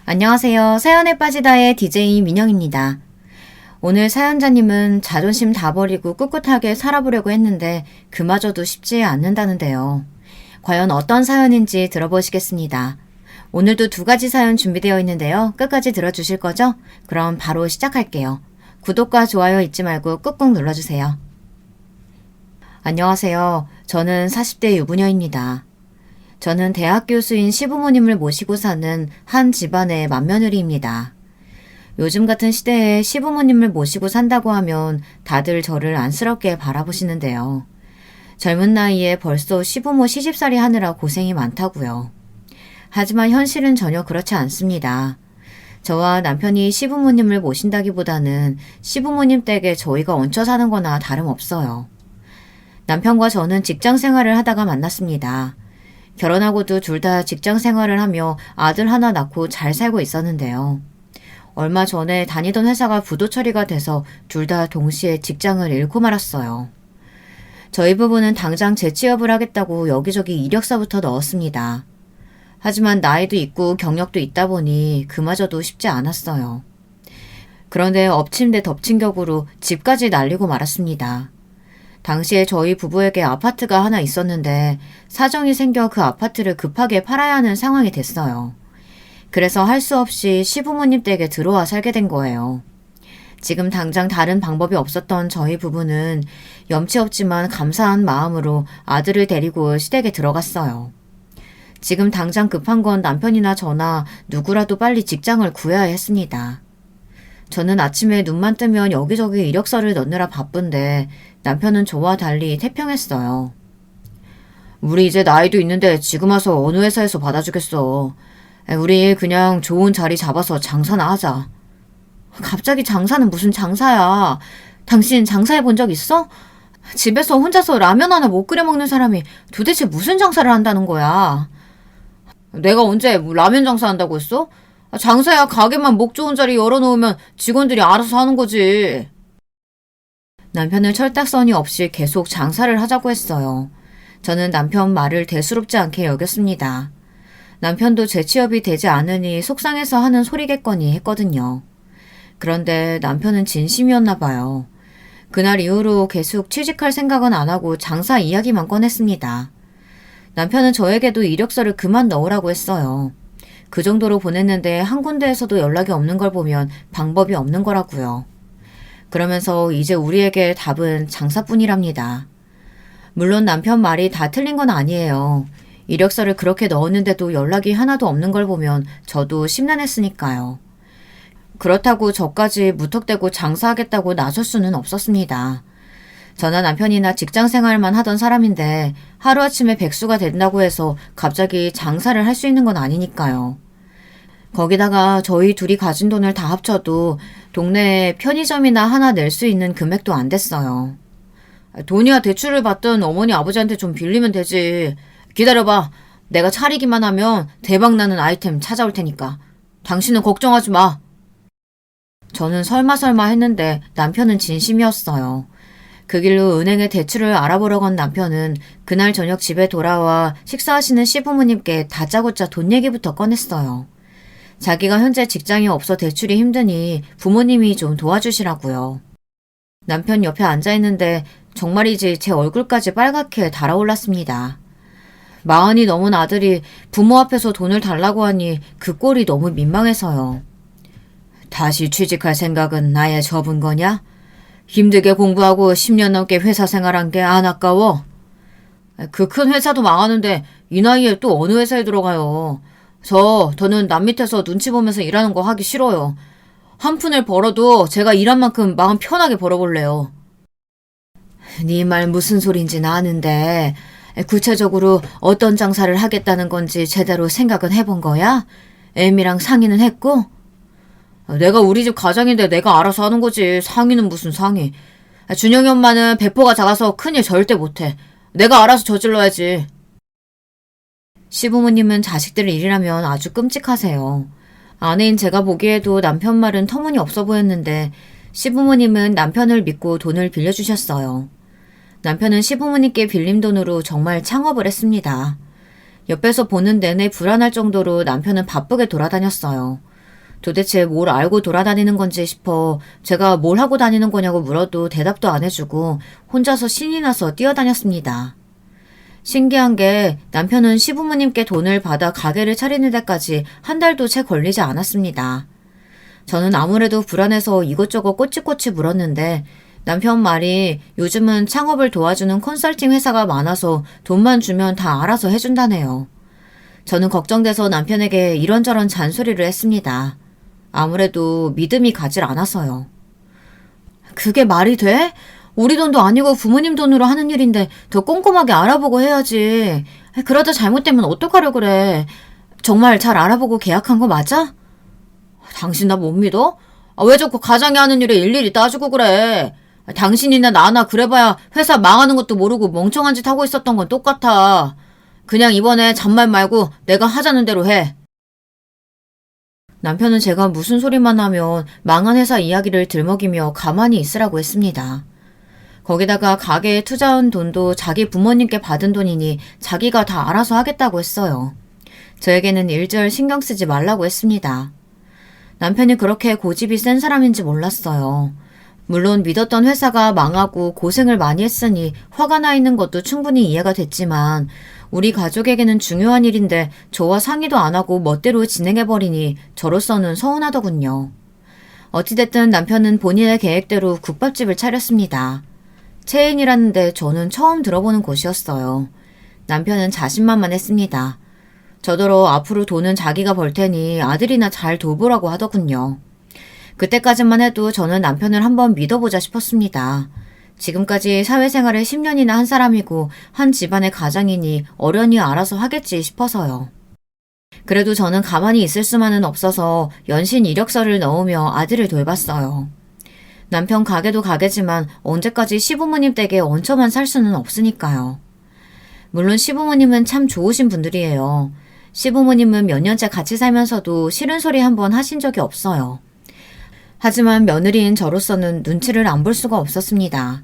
안녕하세요. 사연에 빠지다의 DJ 민영입니다. 오늘 사연자님은 자존심 다 버리고 꿋꿋하게 살아보려고 했는데 그마저도 쉽지 않는다는데요. 과연 어떤 사연인지 들어보시겠습니다. 오늘도 두 가지 사연 준비되어 있는데요. 끝까지 들어주실 거죠? 그럼 바로 시작할게요. 구독과 좋아요 잊지 말고 꾹꾹 눌러주세요. 안녕하세요. 저는 40대 유부녀입니다. 저는 대학 교수인 시부모님을 모시고 사는 한 집안의 맏며느리입니다. 요즘 같은 시대에 시부모님을 모시고 산다고 하면 다들 저를 안쓰럽게 바라보시는데요. 젊은 나이에 벌써 시부모 시집살이 하느라 고생이 많다고요. 하지만 현실은 전혀 그렇지 않습니다. 저와 남편이 시부모님을 모신다기보다는 시부모님 댁에 저희가 얹혀 사는 거나 다름없어요. 남편과 저는 직장 생활을 하다가 만났습니다. 결혼하고도 둘 다 직장 생활을 하며 아들 하나 낳고 잘 살고 있었는데요. 얼마 전에 다니던 회사가 부도 처리가 돼서 둘 다 동시에 직장을 잃고 말았어요. 저희 부부는 당장 재취업을 하겠다고 여기저기 이력서부터 넣었습니다. 하지만 나이도 있고 경력도 있다 보니 그마저도 쉽지 않았어요. 그런데 엎친 데 덮친 격으로 집까지 날리고 말았습니다. 당시에 저희 부부에게 아파트가 하나 있었는데 사정이 생겨 그 아파트를 급하게 팔아야 하는 상황이 됐어요. 그래서 할 수 없이 시부모님 댁에 들어와 살게 된 거예요. 지금 당장 다른 방법이 없었던 저희 부부는 염치 없지만 감사한 마음으로 아들을 데리고 시댁에 들어갔어요. 지금 당장 급한 건 남편이나 저나 누구라도 빨리 직장을 구해야 했습니다. 저는 아침에 눈만 뜨면 여기저기 이력서를 넣느라 바쁜데 남편은 저와 달리 태평했어요. 우리 이제 나이도 있는데 지금 와서 어느 회사에서 받아주겠어. 우리 그냥 좋은 자리 잡아서 장사나 하자. 갑자기 장사는 무슨 장사야. 당신 장사해 본 적 있어? 집에서 혼자서 라면 하나 못 끓여 먹는 사람이 도대체 무슨 장사를 한다는 거야. 내가 언제 라면 장사한다고 했어? 장사야 가게만 목 좋은 자리 열어놓으면 직원들이 알아서 하는 거지. 남편은 철딱서니 없이 계속 장사를 하자고 했어요. 저는 남편 말을 대수롭지 않게 여겼습니다. 남편도 재취업이 되지 않으니 속상해서 하는 소리겠거니 했거든요. 그런데 남편은 진심이었나 봐요. 그날 이후로 계속 취직할 생각은 안 하고 장사 이야기만 꺼냈습니다. 남편은 저에게도 이력서를 그만 넣으라고 했어요. 그 정도로 보냈는데 한 군데에서도 연락이 없는 걸 보면 방법이 없는 거라고요. 그러면서 이제 우리에게 답은 장사뿐이랍니다. 물론 남편 말이 다 틀린 건 아니에요. 이력서를 그렇게 넣었는데도 연락이 하나도 없는 걸 보면 저도 심란했으니까요. 그렇다고 저까지 무턱대고 장사하겠다고 나설 수는 없었습니다. 저나 남편이나 직장 생활만 하던 사람인데 하루아침에 백수가 된다고 해서 갑자기 장사를 할 수 있는 건 아니니까요. 거기다가 저희 둘이 가진 돈을 다 합쳐도 동네에 편의점이나 하나 낼 수 있는 금액도 안 됐어요. 돈이야 대출을 받든 어머니 아버지한테 좀 빌리면 되지. 기다려봐. 내가 차리기만 하면 대박나는 아이템 찾아올 테니까. 당신은 걱정하지 마. 저는 설마 했는데 남편은 진심이었어요. 그 길로 은행에 대출을 알아보러 간 남편은 그날 저녁 집에 돌아와 식사하시는 시부모님께 다짜고짜 돈 얘기부터 꺼냈어요. 자기가 현재 직장이 없어 대출이 힘드니 부모님이 좀 도와주시라고요. 남편 옆에 앉아있는데 정말이지 제 얼굴까지 빨갛게 달아올랐습니다. 40이 넘은 아들이 부모 앞에서 돈을 달라고 하니 그 꼴이 너무 민망해서요. 다시 취직할 생각은 아예 접은 거냐? 힘들게 공부하고 10년 넘게 회사 생활한 게 안 아까워? 그 큰 회사도 망하는데 이 나이에 또 어느 회사에 들어가요. 저는 남 밑에서 눈치 보면서 일하는 거 하기 싫어요. 한 푼을 벌어도 제가 일한 만큼 마음 편하게 벌어볼래요. 네 말 무슨 소린지 아는데 구체적으로 어떤 장사를 하겠다는 건지 제대로 생각은 해본 거야? 애미랑 상의는 했고? 내가 우리 집 가장인데 내가 알아서 하는 거지. 상의는 무슨 상의. 준영이 엄마는 배포가 작아서 큰일 절대 못해. 내가 알아서 저질러야지. 시부모님은 자식들 일이라면 아주 끔찍하세요. 아내인 제가 보기에도 남편 말은 터무니없어 보였는데 시부모님은 남편을 믿고 돈을 빌려주셨어요. 남편은 시부모님께 빌린 돈으로 정말 창업을 했습니다. 옆에서 보는 내내 불안할 정도로 남편은 바쁘게 돌아다녔어요. 도대체 뭘 알고 돌아다니는 건지 싶어 제가 뭘 하고 다니는 거냐고 물어도 대답도 안 해주고 혼자서 신이 나서 뛰어다녔습니다. 신기한 게 남편은 시부모님께 돈을 받아 가게를 차리는 데까지 한 달도 채 걸리지 않았습니다. 저는 아무래도 불안해서 이것저것 꼬치꼬치 물었는데 남편 말이 요즘은 창업을 도와주는 컨설팅 회사가 많아서 돈만 주면 다 알아서 해준다네요. 저는 걱정돼서 남편에게 이런저런 잔소리를 했습니다. 아무래도 믿음이 가질 않아서요. 그게 말이 돼? 우리 돈도 아니고 부모님 돈으로 하는 일인데 더 꼼꼼하게 알아보고 해야지. 그러다 잘못되면 어떡하려 그래. 정말 잘 알아보고 계약한 거 맞아? 당신 나 못 믿어? 왜 자꾸 가장이 하는 일에 일일이 따지고 그래. 당신이나 나나 그래봐야 회사 망하는 것도 모르고 멍청한 짓 하고 있었던 건 똑같아. 그냥 이번에 잔말 말고 내가 하자는 대로 해. 남편은 제가 무슨 소리만 하면 망한 회사 이야기를 들먹이며 가만히 있으라고 했습니다. 거기다가 가게에 투자한 돈도 자기 부모님께 받은 돈이니 자기가 다 알아서 하겠다고 했어요. 저에게는 일절 신경 쓰지 말라고 했습니다. 남편이 그렇게 고집이 센 사람인지 몰랐어요. 물론 믿었던 회사가 망하고 고생을 많이 했으니 화가 나 있는 것도 충분히 이해가 됐지만 우리 가족에게는 중요한 일인데 저와 상의도 안 하고 멋대로 진행해버리니 저로서는 서운하더군요. 어찌됐든 남편은 본인의 계획대로 국밥집을 차렸습니다. 체인이라는데 저는 처음 들어보는 곳이었어요. 남편은 자신만만했습니다. 저더러 앞으로 돈은 자기가 벌 테니 아들이나 잘 돌보라고 하더군요. 그때까지만 해도 저는 남편을 한번 믿어보자 싶었습니다. 지금까지 사회생활을 10년이나 한 사람이고 한 집안의 가장이니 어련히 알아서 하겠지 싶어서요. 그래도 저는 가만히 있을 수만은 없어서 연신 이력서를 넣으며 아들을 돌봤어요. 남편 가게도 가게지만 언제까지 시부모님 댁에 얹혀만 살 수는 없으니까요. 물론 시부모님은 참 좋으신 분들이에요. 시부모님은 몇 년째 같이 살면서도 싫은 소리 한 번 하신 적이 없어요. 하지만 며느리인 저로서는 눈치를 안 볼 수가 없었습니다.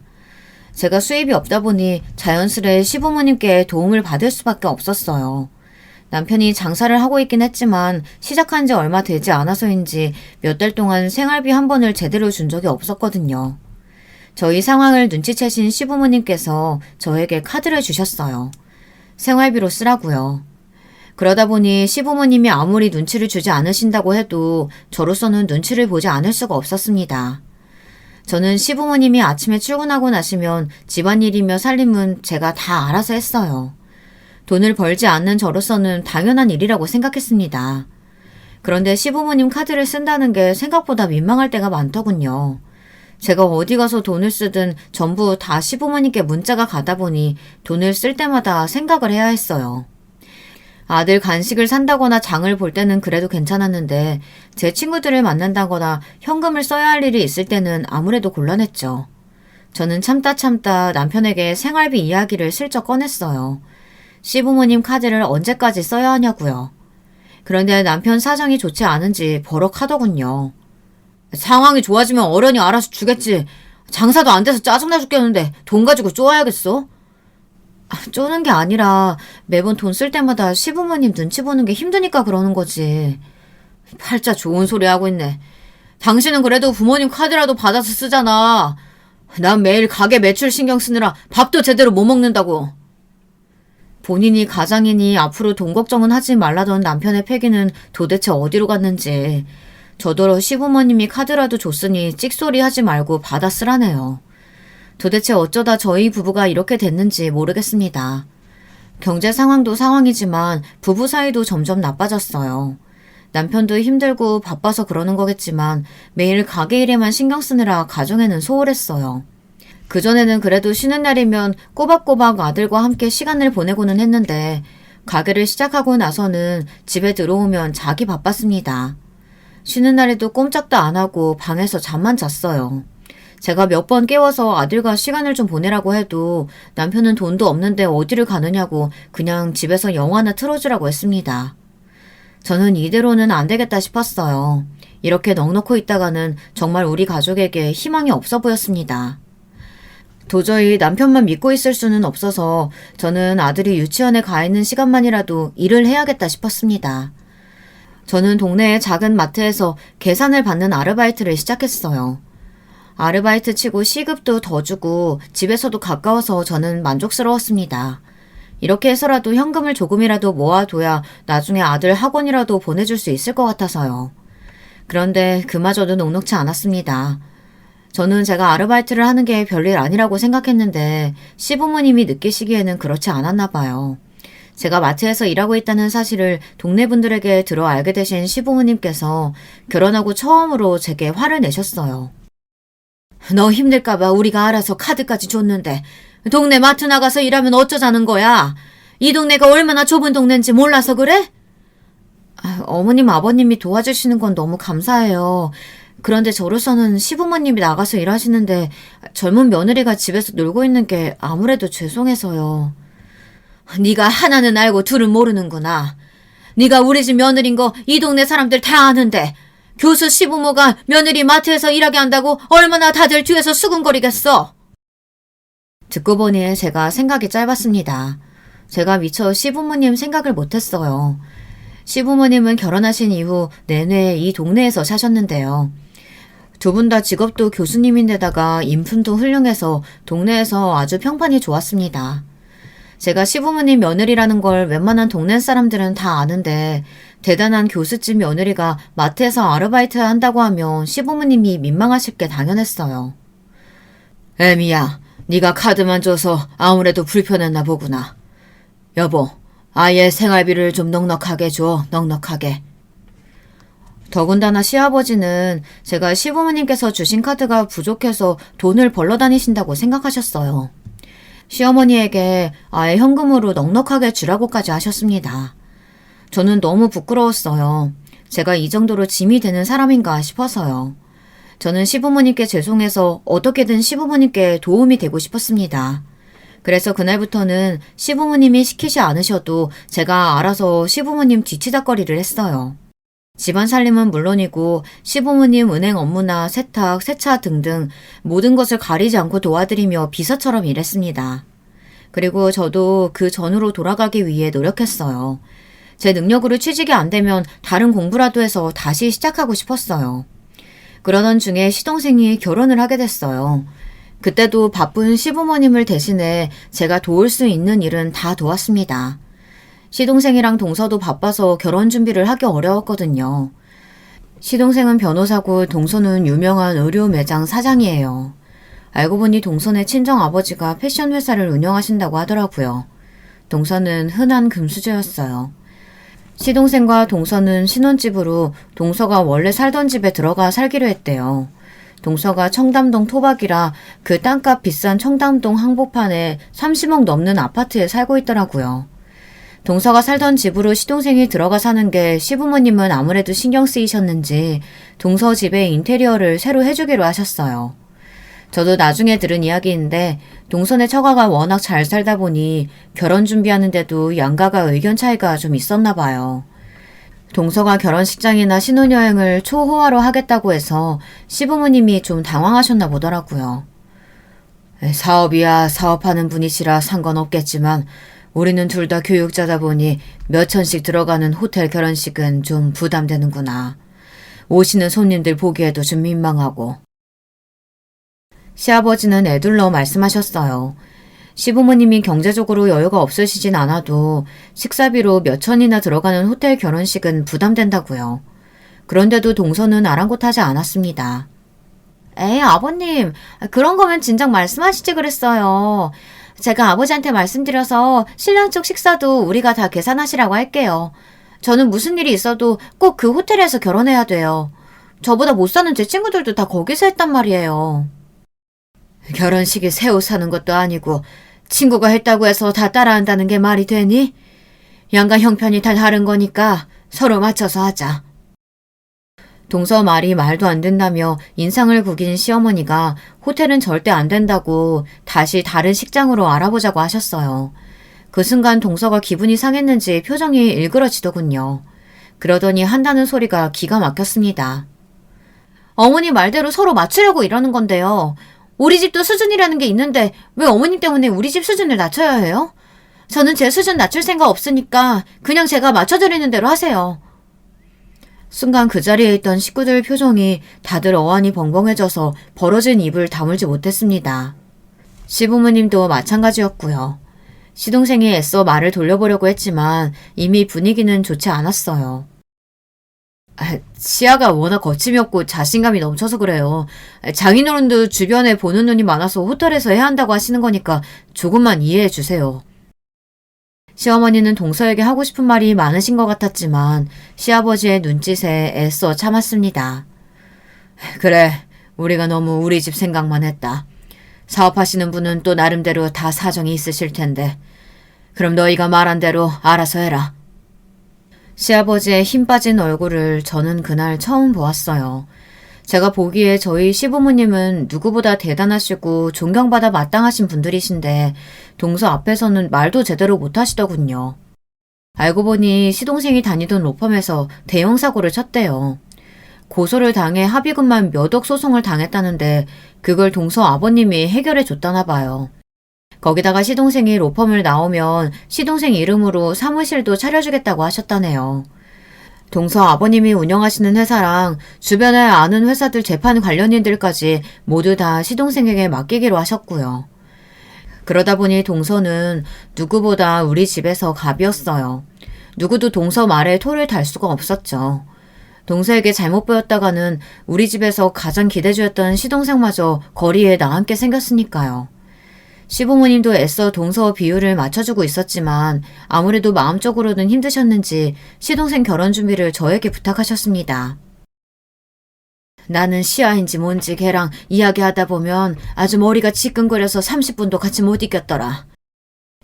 제가 수입이 없다 보니 자연스레 시부모님께 도움을 받을 수밖에 없었어요. 남편이 장사를 하고 있긴 했지만 시작한 지 얼마 되지 않아서인지 몇 달 동안 생활비 한 번을 제대로 준 적이 없었거든요. 저희 상황을 눈치채신 시부모님께서 저에게 카드를 주셨어요. 생활비로 쓰라고요. 그러다 보니 시부모님이 아무리 눈치를 주지 않으신다고 해도 저로서는 눈치를 보지 않을 수가 없었습니다. 저는 시부모님이 아침에 출근하고 나시면 집안일이며 살림은 제가 다 알아서 했어요. 돈을 벌지 않는 저로서는 당연한 일이라고 생각했습니다. 그런데 시부모님 카드를 쓴다는 게 생각보다 민망할 때가 많더군요. 제가 어디 가서 돈을 쓰든 전부 다 시부모님께 문자가 가다 보니 돈을 쓸 때마다 생각을 해야 했어요. 아들 간식을 산다거나 장을 볼 때는 그래도 괜찮았는데 제 친구들을 만난다거나 현금을 써야 할 일이 있을 때는 아무래도 곤란했죠. 저는 참다 남편에게 생활비 이야기를 슬쩍 꺼냈어요. 시부모님 카드를 언제까지 써야 하냐고요. 그런데 남편 사정이 좋지 않은지 버럭하더군요. 상황이 좋아지면 어련히 알아서 주겠지. 장사도 안 돼서 짜증나 죽겠는데 돈 가지고 쪼아야겠어? 쪼는 게 아니라 매번 돈 쓸 때마다 시부모님 눈치 보는 게 힘드니까 그러는 거지. 팔자 좋은 소리 하고 있네. 당신은 그래도 부모님 카드라도 받아서 쓰잖아. 난 매일 가게 매출 신경 쓰느라 밥도 제대로 못 먹는다고. 본인이 가장이니 앞으로 돈 걱정은 하지 말라던 남편의 패기는 도대체 어디로 갔는지. 저더러 시부모님이 카드라도 줬으니 찍소리 하지 말고 받아 쓰라네요. 도대체 어쩌다 저희 부부가 이렇게 됐는지 모르겠습니다. 경제 상황도 상황이지만 부부 사이도 점점 나빠졌어요. 남편도 힘들고 바빠서 그러는 거겠지만 매일 가게 일에만 신경 쓰느라 가정에는 소홀했어요. 그전에는 그래도 쉬는 날이면 꼬박꼬박 아들과 함께 시간을 보내고는 했는데 가게를 시작하고 나서는 집에 들어오면 자기 바빴습니다. 쉬는 날에도 꼼짝도 안 하고 방에서 잠만 잤어요. 제가 몇 번 깨워서 아들과 시간을 좀 보내라고 해도 남편은 돈도 없는데 어디를 가느냐고 그냥 집에서 영화나 틀어주라고 했습니다. 저는 이대로는 안 되겠다 싶었어요. 이렇게 넋놓고 있다가는 정말 우리 가족에게 희망이 없어 보였습니다. 도저히 남편만 믿고 있을 수는 없어서 저는 아들이 유치원에 가 있는 시간만이라도 일을 해야겠다 싶었습니다. 저는 동네의 작은 마트에서 계산을 받는 아르바이트를 시작했어요. 아르바이트 치고 시급도 더 주고 집에서도 가까워서 저는 만족스러웠습니다. 이렇게 해서라도 현금을 조금이라도 모아둬야 나중에 아들 학원이라도 보내줄 수 있을 것 같아서요. 그런데 그마저도 녹록치 않았습니다. 저는 제가 아르바이트를 하는 게 별일 아니라고 생각했는데 시부모님이 느끼시기에는 그렇지 않았나 봐요. 제가 마트에서 일하고 있다는 사실을 동네 분들에게 들어 알게 되신 시부모님께서 결혼하고 처음으로 제게 화를 내셨어요. 너 힘들까봐 우리가 알아서 카드까지 줬는데 동네 마트 나가서 일하면 어쩌자는 거야? 이 동네가 얼마나 좁은 동네인지 몰라서 그래? 어머님, 아버님이 도와주시는 건 너무 감사해요. 그런데 저로서는 시부모님이 나가서 일하시는데 젊은 며느리가 집에서 놀고 있는 게 아무래도 죄송해서요. 네가 하나는 알고 둘은 모르는구나. 네가 우리 집 며느리인 거 이 동네 사람들 다 아는데 교수 시부모가 며느리 마트에서 일하게 한다고 얼마나 다들 뒤에서 수근거리겠어. 듣고 보니 제가 생각이 짧았습니다. 제가 미처 시부모님 생각을 못했어요. 시부모님은 결혼하신 이후 내내 이 동네에서 사셨는데요. 두 분 다 직업도 교수님인데다가 인품도 훌륭해서 동네에서 아주 평판이 좋았습니다. 제가 시부모님 며느리라는 걸 웬만한 동네 사람들은 다 아는데 대단한 교수집 며느리가 마트에서 아르바이트 한다고 하면 시부모님이 민망하실 게 당연했어요. 애미야, 네가 카드만 줘서 아무래도 불편했나 보구나. 여보, 아예 생활비를 좀 넉넉하게 줘, 넉넉하게. 더군다나 시아버지는 제가 시부모님께서 주신 카드가 부족해서 돈을 벌러 다니신다고 생각하셨어요. 시어머니에게 아예 현금으로 넉넉하게 주라고까지 하셨습니다. 저는 너무 부끄러웠어요. 제가 이 정도로 짐이 되는 사람인가 싶어서요. 저는 시부모님께 죄송해서 어떻게든 시부모님께 도움이 되고 싶었습니다. 그래서 그날부터는 시부모님이 시키지 않으셔도 제가 알아서 시부모님 뒤치다꺼리를 했어요. 집안 살림은 물론이고 시부모님 은행 업무나 세탁, 세차 등등 모든 것을 가리지 않고 도와드리며 비서처럼 일했습니다. 그리고 저도 그 전으로 돌아가기 위해 노력했어요. 제 능력으로 취직이 안 되면 다른 공부라도 해서 다시 시작하고 싶었어요. 그러던 중에 시동생이 결혼을 하게 됐어요. 그때도 바쁜 시부모님을 대신해 제가 도울 수 있는 일은 다 도왔습니다. 시동생이랑 동서도 바빠서 결혼 준비를 하기 어려웠거든요. 시동생은 변호사고 동서는 유명한 의류 매장 사장이에요. 알고 보니 동서의 친정아버지가 패션 회사를 운영하신다고 하더라고요. 동서는 흔한 금수저였어요. 시동생과 동서는 신혼집으로 동서가 원래 살던 집에 들어가 살기로 했대요. 동서가 청담동 토박이라 그 땅값 비싼 청담동 한복판에 30억 넘는 아파트에 살고 있더라고요. 동서가 살던 집으로 시동생이 들어가 사는 게 시부모님은 아무래도 신경 쓰이셨는지 동서 집의 인테리어를 새로 해주기로 하셨어요. 저도 나중에 들은 이야기인데 동서네 처가가 워낙 잘 살다 보니 결혼 준비하는데도 양가가 의견 차이가 좀 있었나 봐요. 동서가 결혼식장이나 신혼여행을 초호화로 하겠다고 해서 시부모님이 좀 당황하셨나 보더라고요. 사업이야 사업하는 분이시라 상관없겠지만 우리는 둘 다 교육자다 보니 몇 천씩 들어가는 호텔 결혼식은 좀 부담되는구나. 오시는 손님들 보기에도 좀 민망하고. 시아버지는 애둘러 말씀하셨어요. 시부모님이 경제적으로 여유가 없으시진 않아도 식사비로 몇 천이나 들어가는 호텔 결혼식은 부담된다고요. 그런데도 동서는 아랑곳하지 않았습니다. 에이, 아버님, 그런 거면 진작 말씀하시지 그랬어요. 제가 아버지한테 말씀드려서 신랑 쪽 식사도 우리가 다 계산하시라고 할게요. 저는 무슨 일이 있어도 꼭 그 호텔에서 결혼해야 돼요. 저보다 못 사는 제 친구들도 다 거기서 했단 말이에요. 결혼식이 새 옷 사는 것도 아니고 친구가 했다고 해서 다 따라한다는 게 말이 되니? 양가 형편이 다 다른 거니까 서로 맞춰서 하자. 동서 말이 말도 안 된다며 인상을 구긴 시어머니가 호텔은 절대 안 된다고 다시 다른 식장으로 알아보자고 하셨어요. 그 순간 동서가 기분이 상했는지 표정이 일그러지더군요. 그러더니 한다는 소리가 기가 막혔습니다. 어머니 말대로 서로 맞추려고 이러는 건데요. 우리 집도 수준이라는 게 있는데 왜 어머님 때문에 우리 집 수준을 낮춰야 해요? 저는 제 수준 낮출 생각 없으니까 그냥 제가 맞춰드리는 대로 하세요. 순간 그 자리에 있던 식구들 표정이 다들 어안이 벙벙해져서 벌어진 입을 다물지 못했습니다. 시부모님도 마찬가지였고요. 시동생이 애써 말을 돌려보려고 했지만 이미 분위기는 좋지 않았어요. 시야가 워낙 거침이 없고 자신감이 넘쳐서 그래요. 장인어른도 주변에 보는 눈이 많아서 호텔에서 해야 한다고 하시는 거니까 조금만 이해해 주세요. 시어머니는 동서에게 하고 싶은 말이 많으신 것 같았지만 시아버지의 눈짓에 애써 참았습니다. 그래, 우리가 너무 우리 집 생각만 했다. 사업하시는 분은 또 나름대로 다 사정이 있으실 텐데. 그럼 너희가 말한 대로 알아서 해라. 시아버지의 힘 빠진 얼굴을 저는 그날 처음 보았어요. 제가 보기에 저희 시부모님은 누구보다 대단하시고 존경받아 마땅하신 분들이신데 동서 앞에서는 말도 제대로 못하시더군요. 알고 보니 시동생이 다니던 로펌에서 대형 사고를 쳤대요. 고소를 당해 합의금만 몇 억 소송을 당했다는데 그걸 동서 아버님이 해결해 줬다나 봐요. 거기다가 시동생이 로펌을 나오면 시동생 이름으로 사무실도 차려주겠다고 하셨다네요. 동서 아버님이 운영하시는 회사랑 주변에 아는 회사들 재판 관련인들까지 모두 다 시동생에게 맡기기로 하셨고요. 그러다 보니 동서는 누구보다 우리 집에서 갑이었어요. 누구도 동서 말에 토를 달 수가 없었죠. 동서에게 잘못 보였다가는 우리 집에서 가장 기대주였던 시동생마저 거리에 나앉게 생겼으니까요. 시부모님도 애써 동서 비율을 맞춰주고 있었지만 아무래도 마음적으로는 힘드셨는지 시동생 결혼 준비를 저에게 부탁하셨습니다. 나는 시아인지 뭔지 걔랑 이야기하다 보면 아주 머리가 지끈거려서 30분도 같이 못 있겠더라.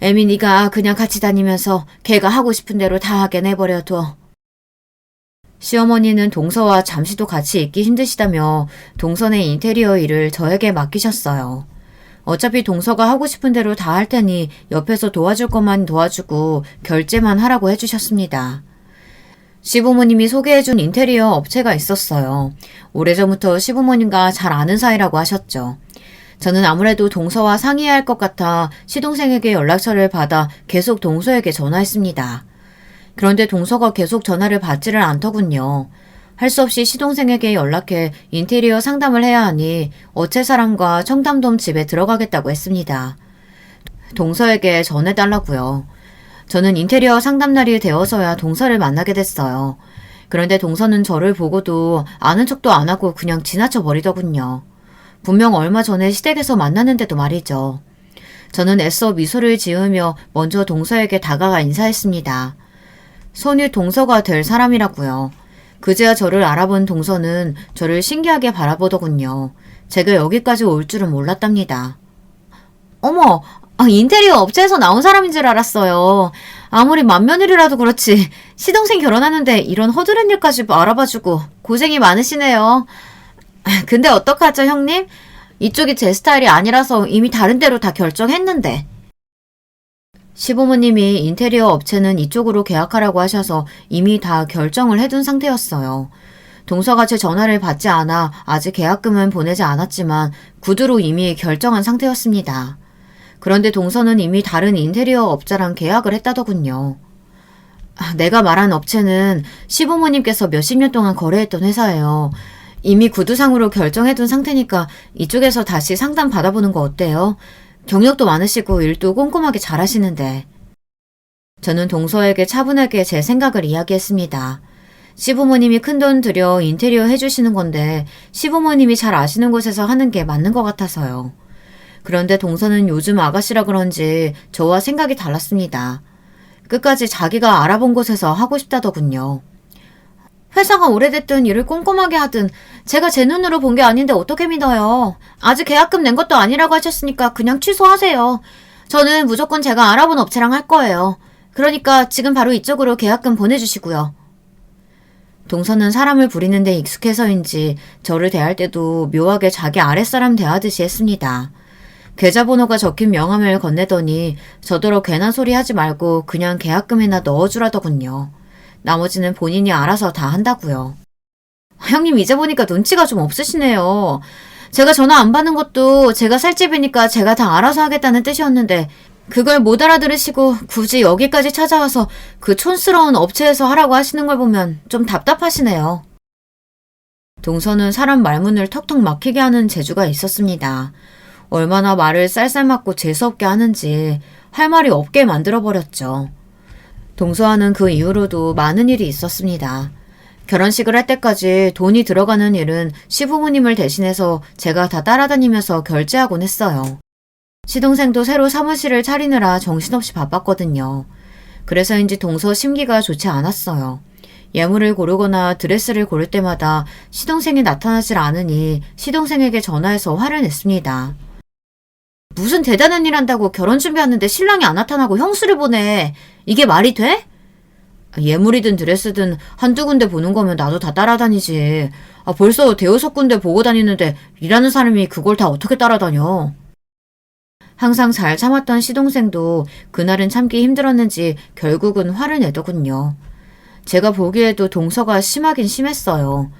애미 네가 그냥 같이 다니면서 걔가 하고 싶은 대로 다 하게 내버려둬. 시어머니는 동서와 잠시도 같이 있기 힘드시다며 동선의 인테리어 일을 저에게 맡기셨어요. 어차피 동서가 하고 싶은 대로 다 할 테니 옆에서 도와줄 것만 도와주고 결제만 하라고 해주셨습니다. 시부모님이 소개해준 인테리어 업체가 있었어요. 오래전부터 시부모님과 잘 아는 사이라고 하셨죠. 저는 아무래도 동서와 상의해야 할 것 같아 시동생에게 연락처를 받아 계속 동서에게 전화했습니다. 그런데 동서가 계속 전화를 받지를 않더군요. 할 수 없이 시동생에게 연락해 인테리어 상담을 해야 하니 어체 사람과 청담동 집에 들어가겠다고 했습니다. 동서에게 전해달라고요. 저는 인테리어 상담날이 되어서야 동서를 만나게 됐어요. 그런데 동서는 저를 보고도 아는 척도 안 하고 그냥 지나쳐 버리더군요. 분명 얼마 전에 시댁에서 만났는데도 말이죠. 저는 애써 미소를 지으며 먼저 동서에게 다가가 인사했습니다. 손이 동서가 될 사람이라고요. 그제야 저를 알아본 동서는 저를 신기하게 바라보더군요. 제가 여기까지 올 줄은 몰랐답니다. 어머, 인테리어 업체에서 나온 사람인 줄 알았어요. 아무리 맏며느리라도 그렇지 시동생 결혼하는데 이런 허드렛 일까지 알아봐주고 고생이 많으시네요. 근데 어떡하죠, 형님? 이쪽이 제 스타일이 아니라서 이미 다른 데로 다 결정했는데. 시부모님이 인테리어 업체는 이쪽으로 계약하라고 하셔서 이미 다 결정을 해둔 상태였어요. 동서가 제 전화를 받지 않아 아직 계약금은 보내지 않았지만 구두로 이미 결정한 상태였습니다. 그런데 동서는 이미 다른 인테리어 업자랑 계약을 했다더군요. 내가 말한 업체는 시부모님께서 몇십 년 동안 거래했던 회사예요. 이미 구두상으로 결정해둔 상태니까 이쪽에서 다시 상담 받아보는 거 어때요? 경력도 많으시고 일도 꼼꼼하게 잘하시는데. 저는 동서에게 차분하게 제 생각을 이야기했습니다. 시부모님이 큰돈 들여 인테리어 해주시는 건데 시부모님이 잘 아시는 곳에서 하는 게 맞는 것 같아서요. 그런데 동서는 요즘 아가씨라 그런지 저와 생각이 달랐습니다. 끝까지 자기가 알아본 곳에서 하고 싶다더군요. 회사가 오래됐든 일을 꼼꼼하게 하든 제가 제 눈으로 본 게 아닌데 어떻게 믿어요. 아직 계약금 낸 것도 아니라고 하셨으니까 그냥 취소하세요. 저는 무조건 제가 알아본 업체랑 할 거예요. 그러니까 지금 바로 이쪽으로 계약금 보내주시고요. 동서는 사람을 부리는 데 익숙해서인지 저를 대할 때도 묘하게 자기 아랫사람 대하듯이 했습니다. 계좌번호가 적힌 명함을 건네더니 저더러 괜한 소리 하지 말고 그냥 계약금이나 넣어주라더군요. 나머지는 본인이 알아서 다 한다고요. 형님 이제 보니까 눈치가 좀 없으시네요. 제가 전화 안 받는 것도 제가 살 집이니까 제가 다 알아서 하겠다는 뜻이었는데 그걸 못 알아들으시고 굳이 여기까지 찾아와서 그 촌스러운 업체에서 하라고 하시는 걸 보면 좀 답답하시네요. 동서는 사람 말문을 턱턱 막히게 하는 재주가 있었습니다. 얼마나 말을 쌀쌀 맞고 재수없게 하는지 할 말이 없게 만들어버렸죠. 동서와는 그 이후로도 많은 일이 있었습니다. 결혼식을 할 때까지 돈이 들어가는 일은 시부모님을 대신해서 제가 다 따라다니면서 결제하곤 했어요. 시동생도 새로 사무실을 차리느라 정신없이 바빴거든요. 그래서인지 동서 심기가 좋지 않았어요. 예물을 고르거나 드레스를 고를 때마다 시동생이 나타나질 않으니 시동생에게 전화해서 화를 냈습니다. 무슨 대단한 일 한다고 결혼 준비하는데 신랑이 안 나타나고 형수를 보내. 이게 말이 돼? 예물이든 드레스든 한두 군데 보는 거면 나도 다 따라다니지. 벌써 대여섯 군데 보고 다니는데 일하는 사람이 그걸 다 어떻게 따라다녀. 항상 잘 참았던 시동생도 그날은 참기 힘들었는지 결국은 화를 내더군요. 제가 보기에도 동서가 심하긴 심했어요.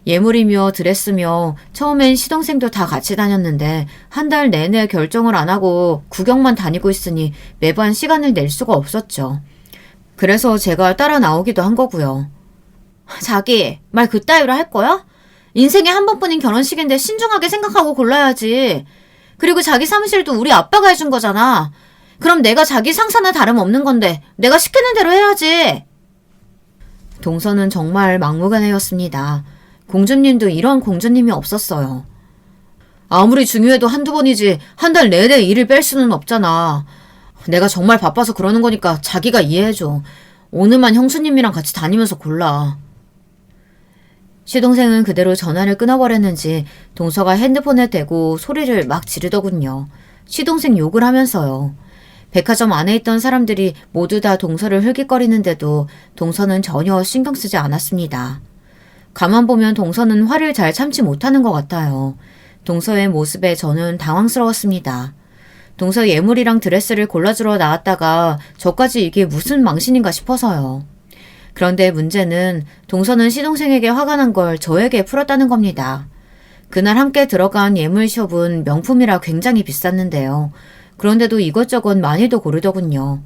예물이며 드레스며 처음엔 시동생도 다 같이 다녔는데 한 달 내내 결정을 안 하고 구경만 다니고 있으니 매번 시간을 낼 수가 없었죠. 그래서 제가 따라 나오기도 한 거고요. 자기, 말 그따위로 할 거야? 인생에 한 번뿐인 결혼식인데 신중하게 생각하고 골라야지. 그리고 자기 사무실도 우리 아빠가 해준 거잖아. 그럼 내가 자기 상사나 다름없는 건데 내가 시키는 대로 해야지. 동서는 정말 막무가내였습니다. 공주님도 이런 공주님이 없었어요. 아무리 중요해도 한두 번이지 한 달 내내 일을 뺄 수는 없잖아. 내가 정말 바빠서 그러는 거니까 자기가 이해해줘. 오늘만 형수님이랑 같이 다니면서 골라. 시동생은 그대로 전화를 끊어버렸는지 동서가 핸드폰에 대고 소리를 막 지르더군요. 시동생 욕을 하면서요. 백화점 안에 있던 사람들이 모두 다 동서를 흘깃거리는데도 동서는 전혀 신경 쓰지 않았습니다. 가만 보면 동서는 화를 잘 참지 못하는 것 같아요. 동서의 모습에 저는 당황스러웠습니다. 동서 예물이랑 드레스를 골라주러 나왔다가 저까지 이게 무슨 망신인가 싶어서요. 그런데 문제는 동서는 시동생에게 화가 난 걸 저에게 풀었다는 겁니다. 그날 함께 들어간 예물숍은 명품이라 굉장히 비쌌는데요. 그런데도 이것저것 많이도 고르더군요.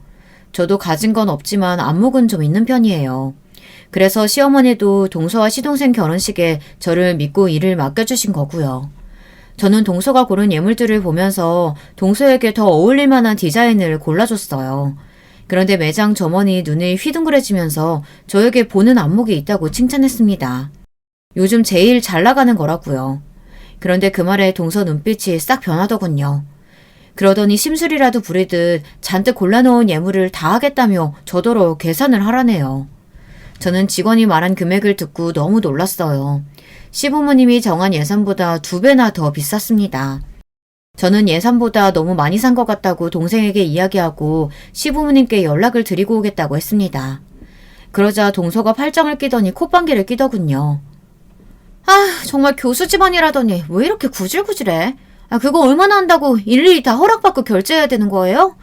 저도 가진 건 없지만 안목은 좀 있는 편이에요. 그래서 시어머니도 동서와 시동생 결혼식에 저를 믿고 일을 맡겨주신 거고요. 저는 동서가 고른 예물들을 보면서 동서에게 더 어울릴 만한 디자인을 골라줬어요. 그런데 매장 점원이 눈이 휘둥그레지면서 저에게 보는 안목이 있다고 칭찬했습니다. 요즘 제일 잘 나가는 거라고요. 그런데 그 말에 동서 눈빛이 싹 변하더군요. 그러더니 심술이라도 부리듯 잔뜩 골라놓은 예물을 다 하겠다며 저더러 계산을 하라네요. 저는 직원이 말한 금액을 듣고 너무 놀랐어요. 시부모님이 정한 예산보다 2배나 더 비쌌습니다. 저는 예산보다 너무 많이 산 것 같다고 동생에게 이야기하고 시부모님께 연락을 드리고 오겠다고 했습니다. 그러자 동서가 팔짱을 끼더니 콧방귀를 끼더군요. 정말 교수 집안이라더니 왜 이렇게 구질구질해? 그거 얼마나 한다고 일일이 다 허락받고 결제해야 되는 거예요?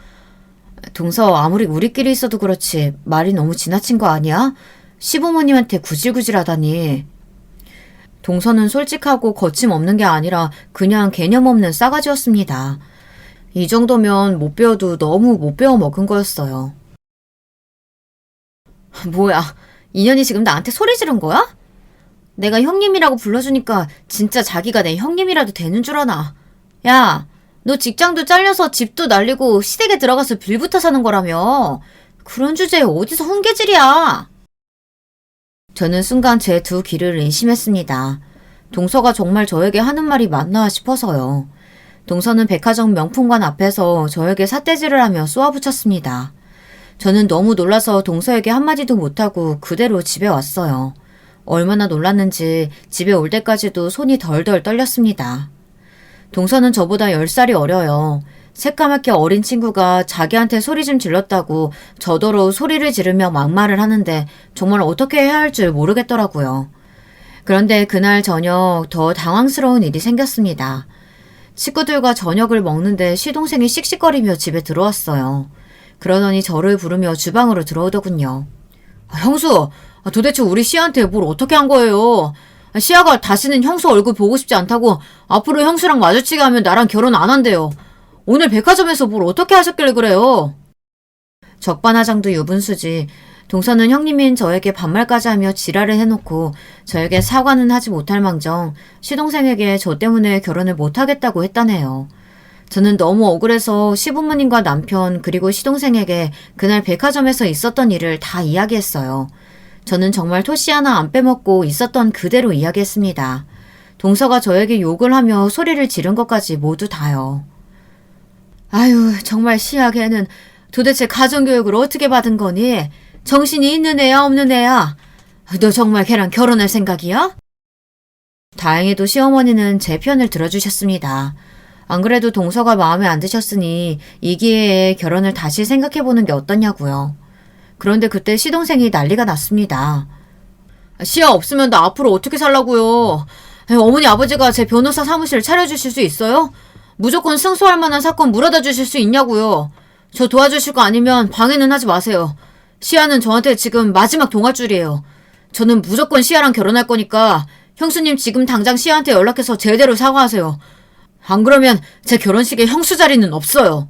동서, 아무리 우리끼리 있어도 그렇지 말이 너무 지나친 거 아니야? 시부모님한테 구질구질하다니. 동서는 솔직하고 거침없는 게 아니라 그냥 개념 없는 싸가지였습니다. 이 정도면 못 배워도 너무 못 배워 먹은 거였어요. 뭐야, 인연이 지금 나한테 소리 지른 거야? 내가 형님이라고 불러주니까 진짜 자기가 내 형님이라도 되는 줄 아나. 야, 너 직장도 잘려서 집도 날리고 시댁에 들어가서 빌부터 사는 거라며. 그런 주제에 어디서 훈계질이야. 저는 순간 제 두 귀를 의심했습니다. 동서가 정말 저에게 하는 말이 맞나 싶어서요. 동서는 백화점 명품관 앞에서 저에게 삿대질을 하며 쏘아붙였습니다. 저는 너무 놀라서 동서에게 한마디도 못하고 그대로 집에 왔어요. 얼마나 놀랐는지 집에 올 때까지도 손이 덜덜 떨렸습니다. 동서는 저보다 10살이 어려요. 새까맣게 어린 친구가 자기한테 소리 좀 질렀다고 저더러 소리를 지르며 막말을 하는데 정말 어떻게 해야 할 줄 모르겠더라고요. 그런데 그날 저녁 더 당황스러운 일이 생겼습니다. 식구들과 저녁을 먹는데 시동생이 씩씩거리며 집에 들어왔어요. 그러더니 저를 부르며 주방으로 들어오더군요. 형수, 도대체 우리 시아한테 뭘 어떻게 한 거예요? 시아가 다시는 형수 얼굴 보고 싶지 않다고 앞으로 형수랑 마주치게 하면 나랑 결혼 안 한대요. 오늘 백화점에서 뭘 어떻게 하셨길래 그래요? 적반하장도 유분수지. 동서는 형님인 저에게 반말까지 하며 지랄을 해놓고 저에게 사과는 하지 못할 망정 시동생에게 저 때문에 결혼을 못하겠다고 했다네요. 저는 너무 억울해서 시부모님과 남편 그리고 시동생에게 그날 백화점에서 있었던 일을 다 이야기했어요. 저는 정말 토시 하나 안 빼먹고 있었던 그대로 이야기했습니다. 동서가 저에게 욕을 하며 소리를 지른 것까지 모두 다요. 아유, 정말 시아게는 도대체 가정교육을 어떻게 받은 거니? 정신이 있는 애야 없는 애야? 너 정말 걔랑 결혼할 생각이야? 다행히도 시어머니는 제 편을 들어주셨습니다. 안 그래도 동서가 마음에 안 드셨으니 이 기회에 결혼을 다시 생각해보는 게 어떠냐고요. 그런데 그때 시동생이 난리가 났습니다. 시아 없으면 나 앞으로 어떻게 살라고요? 어머니 아버지가 제 변호사 사무실 차려주실 수 있어요? 무조건 승소할 만한 사건 물어다 주실 수 있냐고요. 저 도와주실 거 아니면 방해는 하지 마세요. 시아는 저한테 지금 마지막 동아줄이에요. 저는 무조건 시아랑 결혼할 거니까 형수님 지금 당장 시아한테 연락해서 제대로 사과하세요. 안 그러면 제 결혼식에 형수 자리는 없어요.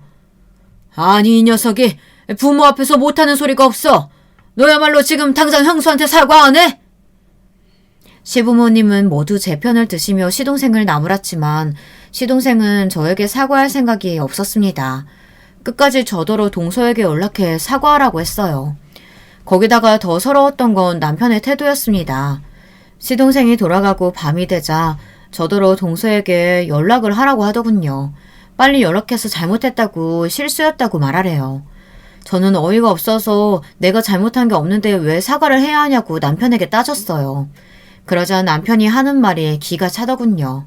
아니 이 녀석이 부모 앞에서 못하는 소리가 없어. 너야말로 지금 당장 형수한테 사과 안 해? 시부모님은 모두 제 편을 드시며 시동생을 나무랐지만 시동생은 저에게 사과할 생각이 없었습니다. 끝까지 저더러 동서에게 연락해 사과하라고 했어요. 거기다가 더 서러웠던 건 남편의 태도였습니다. 시동생이 돌아가고 밤이 되자 저더러 동서에게 연락을 하라고 하더군요. 빨리 연락해서 잘못했다고 실수였다고 말하래요. 저는 어이가 없어서 내가 잘못한 게 없는데 왜 사과를 해야 하냐고 남편에게 따졌어요. 그러자 남편이 하는 말이 기가 차더군요.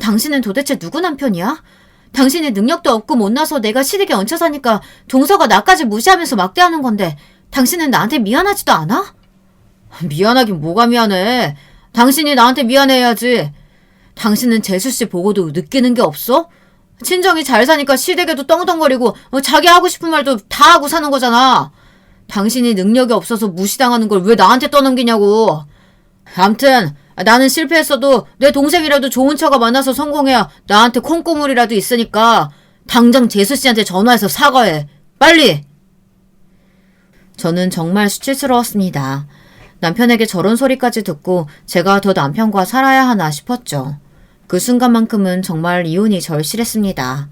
당신은 도대체 누구 남편이야? 당신이 능력도 없고 못나서 내가 시댁에 얹혀 사니까 동서가 나까지 무시하면서 막대하는 건데 당신은 나한테 미안하지도 않아? 미안하긴 뭐가 미안해. 당신이 나한테 미안해야지. 당신은 재수씨 보고도 느끼는 게 없어? 친정이 잘 사니까 시댁에도 떵떵거리고 자기 하고 싶은 말도 다 하고 사는 거잖아. 당신이 능력이 없어서 무시당하는 걸 왜 나한테 떠넘기냐고. 암튼 나는 실패했어도 내 동생이라도 좋은 처가 만나서 성공해야 나한테 콩고물이라도 있으니까 당장 재수씨한테 전화해서 사과해. 빨리! 저는 정말 수치스러웠습니다. 남편에게 저런 소리까지 듣고 제가 더 남편과 살아야 하나 싶었죠. 그 순간만큼은 정말 이혼이 절실했습니다.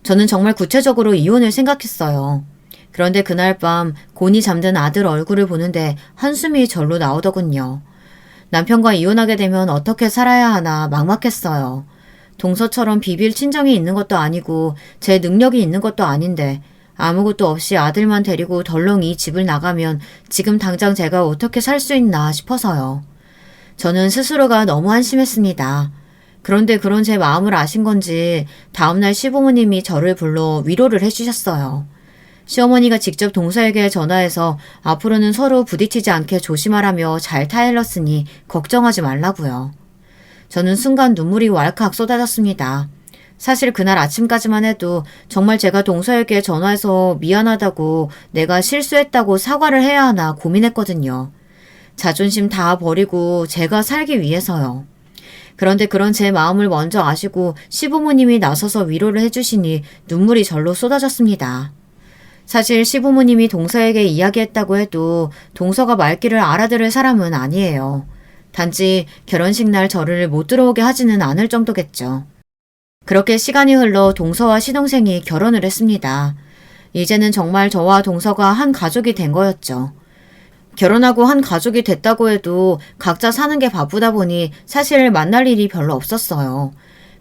저는 정말 구체적으로 이혼을 생각했어요. 그런데 그날 밤 곤히 잠든 아들 얼굴을 보는데 한숨이 절로 나오더군요. 남편과 이혼하게 되면 어떻게 살아야 하나 막막했어요. 동서처럼 비빌 친정이 있는 것도 아니고 제 능력이 있는 것도 아닌데 아무것도 없이 아들만 데리고 덜렁 이 집을 나가면 지금 당장 제가 어떻게 살 수 있나 싶어서요. 저는 스스로가 너무 한심했습니다. 그런데 그런 제 마음을 아신 건지 다음날 시부모님이 저를 불러 위로를 해주셨어요. 시어머니가 직접 동서에게 전화해서 앞으로는 서로 부딪히지 않게 조심하라며 잘 타일렀으니 걱정하지 말라고요. 저는 순간 눈물이 왈칵 쏟아졌습니다. 사실 그날 아침까지만 해도 정말 제가 동서에게 전화해서 미안하다고 내가 실수했다고 사과를 해야 하나 고민했거든요. 자존심 다 버리고 제가 살기 위해서요. 그런데 그런 제 마음을 먼저 아시고 시부모님이 나서서 위로를 해주시니 눈물이 절로 쏟아졌습니다. 사실 시부모님이 동서에게 이야기했다고 해도 동서가 말귀를 알아들을 사람은 아니에요. 단지 결혼식 날 저를 못 들어오게 하지는 않을 정도겠죠. 그렇게 시간이 흘러 동서와 시동생이 결혼을 했습니다. 이제는 정말 저와 동서가 한 가족이 된 거였죠. 결혼하고 한 가족이 됐다고 해도 각자 사는 게 바쁘다 보니 사실 만날 일이 별로 없었어요.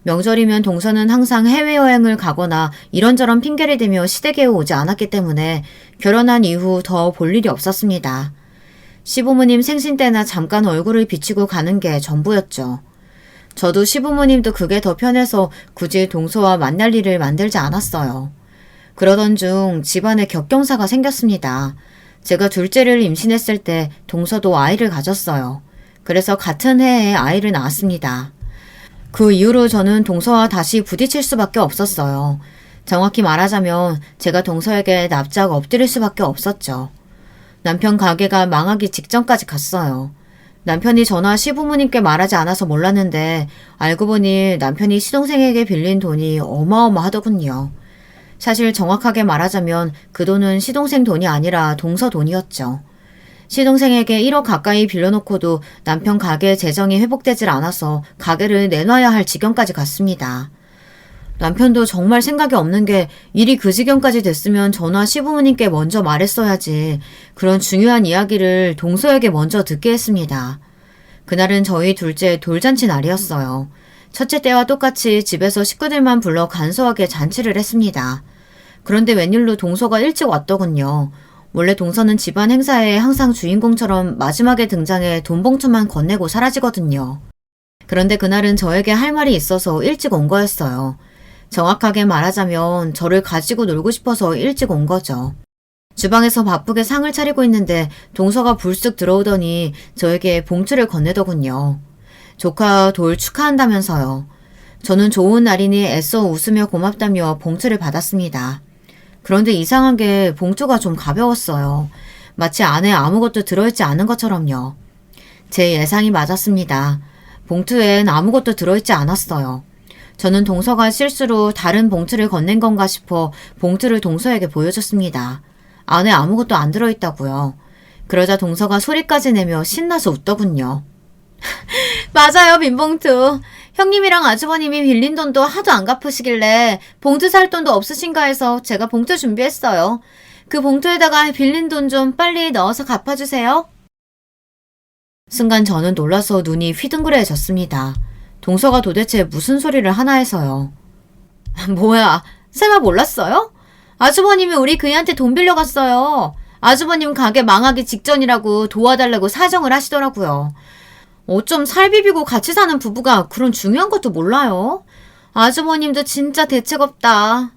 명절이면 동서는 항상 해외여행을 가거나 이런저런 핑계를 대며 시댁에 오지 않았기 때문에 결혼한 이후 더 볼 일이 없었습니다. 시부모님 생신 때나 잠깐 얼굴을 비치고 가는 게 전부였죠. 저도 시부모님도 그게 더 편해서 굳이 동서와 만날 일을 만들지 않았어요. 그러던 중 집안에 격경사가 생겼습니다. 제가 둘째를 임신했을 때 동서도 아이를 가졌어요. 그래서 같은 해에 아이를 낳았습니다. 그 이후로 저는 동서와 다시 부딪힐 수밖에 없었어요. 정확히 말하자면 제가 동서에게 납작 엎드릴 수밖에 없었죠. 남편 가게가 망하기 직전까지 갔어요. 남편이 전화 시부모님께 말하지 않아서 몰랐는데 알고 보니 남편이 시동생에게 빌린 돈이 어마어마하더군요. 사실 정확하게 말하자면 그 돈은 시동생 돈이 아니라 동서 돈이었죠. 시동생에게 1억 가까이 빌려놓고도 남편 가게 재정이 회복되질 않아서 가게를 내놔야 할 지경까지 갔습니다. 남편도 정말 생각이 없는 게 일이 그 지경까지 됐으면 전화 시부모님께 먼저 말했어야지 그런 중요한 이야기를 동서에게 먼저 듣게 했습니다. 그날은 저희 둘째 돌잔치 날이었어요. 첫째 때와 똑같이 집에서 식구들만 불러 간소하게 잔치를 했습니다. 그런데 웬일로 동서가 일찍 왔더군요. 원래 동서는 집안 행사에 항상 주인공처럼 마지막에 등장해 돈 봉투만 건네고 사라지거든요. 그런데 그날은 저에게 할 말이 있어서 일찍 온 거였어요. 정확하게 말하자면 저를 가지고 놀고 싶어서 일찍 온 거죠. 주방에서 바쁘게 상을 차리고 있는데 동서가 불쑥 들어오더니 저에게 봉투를 건네더군요. 조카 돌 축하한다면서요. 저는 좋은 날이니 애써 웃으며 고맙다며 봉투를 받았습니다. 그런데 이상한 게 봉투가 좀 가벼웠어요. 마치 안에 아무것도 들어있지 않은 것처럼요. 제 예상이 맞았습니다. 봉투엔 아무것도 들어있지 않았어요. 저는 동서가 실수로 다른 봉투를 건넨 건가 싶어 봉투를 동서에게 보여줬습니다. 안에 아무것도 안 들어있다고요. 그러자 동서가 소리까지 내며 신나서 웃더군요. 맞아요, 빈봉투. 형님이랑 아주버님이 빌린 돈도 하도 안 갚으시길래 봉투 살 돈도 없으신가 해서 제가 봉투 준비했어요. 그 봉투에다가 빌린 돈 좀 빨리 넣어서 갚아주세요. 순간 저는 놀라서 눈이 휘둥그레졌습니다. 동서가 도대체 무슨 소리를 하나 해서요. 뭐야, 설마 몰랐어요? 아주버님이 우리 그이한테 돈 빌려갔어요. 아주버님 가게 망하기 직전이라고 도와달라고 사정을 하시더라고요. 어쩜 살 비비고 같이 사는 부부가 그런 중요한 것도 몰라요? 아주버님도 진짜 대책 없다.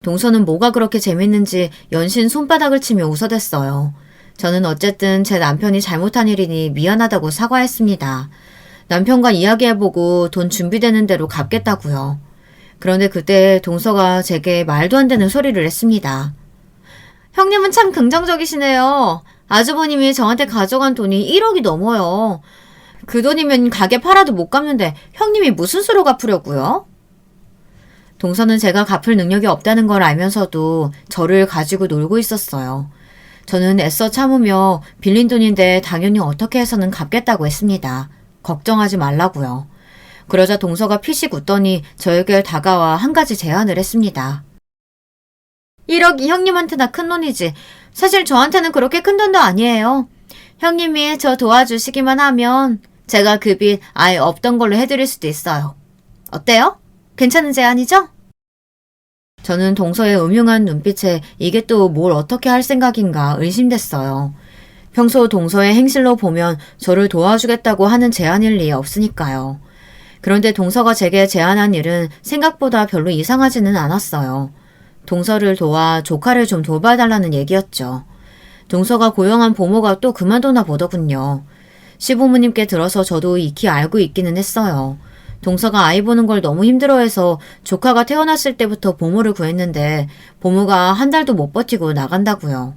동서는 뭐가 그렇게 재밌는지 연신 손바닥을 치며 웃어댔어요. 저는 어쨌든 제 남편이 잘못한 일이니 미안하다고 사과했습니다. 남편과 이야기해보고 돈 준비되는 대로 갚겠다고요. 그런데 그때 동서가 제게 말도 안 되는 소리를 했습니다. 형님은 참 긍정적이시네요. 아주버님이 저한테 가져간 돈이 1억이 넘어요. 그 돈이면 가게 팔아도 못 갚는데 형님이 무슨 수로 갚으려고요? 동서는 제가 갚을 능력이 없다는 걸 알면서도 저를 가지고 놀고 있었어요. 저는 애써 참으며 빌린 돈인데 당연히 어떻게 해서는 갚겠다고 했습니다. 걱정하지 말라고요. 그러자 동서가 피식 웃더니 저에게 다가와 한 가지 제안을 했습니다. 1억이 형님한테나 큰 돈이지. 사실 저한테는 그렇게 큰 돈도 아니에요. 형님이 저 도와주시기만 하면 제가 그 빚 아예 없던 걸로 해드릴 수도 있어요. 어때요? 괜찮은 제안이죠? 저는 동서의 음흉한 눈빛에 이게 또 뭘 어떻게 할 생각인가 의심됐어요. 평소 동서의 행실로 보면 저를 도와주겠다고 하는 제안일 리 없으니까요. 그런데 동서가 제게 제안한 일은 생각보다 별로 이상하지는 않았어요. 동서를 도와 조카를 좀 돌봐달라는 얘기였죠. 동서가 고용한 보모가 또 그만두나 보더군요. 시부모님께 들어서 저도 익히 알고 있기는 했어요. 동서가 아이 보는 걸 너무 힘들어해서 조카가 태어났을 때부터 보모를 구했는데 보모가 한 달도 못 버티고 나간다고요.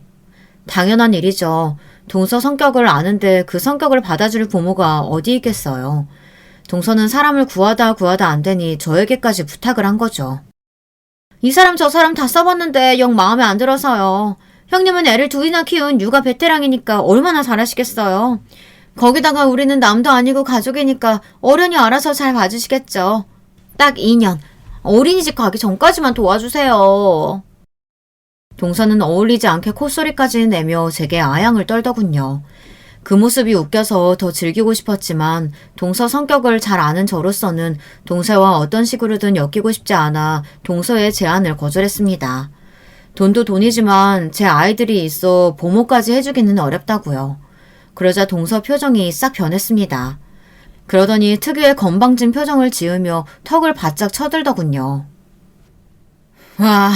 당연한 일이죠. 동서 성격을 아는데 그 성격을 받아줄 부모가 어디 있겠어요. 동서는 사람을 구하다 안 되니 저에게까지 부탁을 한 거죠. 이 사람 저 사람 다 써봤는데 영 마음에 안 들어서요. 형님은 애를 둘이나 키운 육아 베테랑이니까 얼마나 잘하시겠어요. 거기다가 우리는 남도 아니고 가족이니까 어른이 알아서 잘 봐주시겠죠. 딱 2년. 어린이집 가기 전까지만 도와주세요. 동서는 어울리지 않게 콧소리까지 내며 제게 아양을 떨더군요. 그 모습이 웃겨서 더 즐기고 싶었지만 동서 성격을 잘 아는 저로서는 동서와 어떤 식으로든 엮이고 싶지 않아 동서의 제안을 거절했습니다. 돈도 돈이지만 제 아이들이 있어 보모까지 해주기는 어렵다고요. 그러자 동서 표정이 싹 변했습니다. 그러더니 특유의 건방진 표정을 지으며 턱을 바짝 쳐들더군요. 와,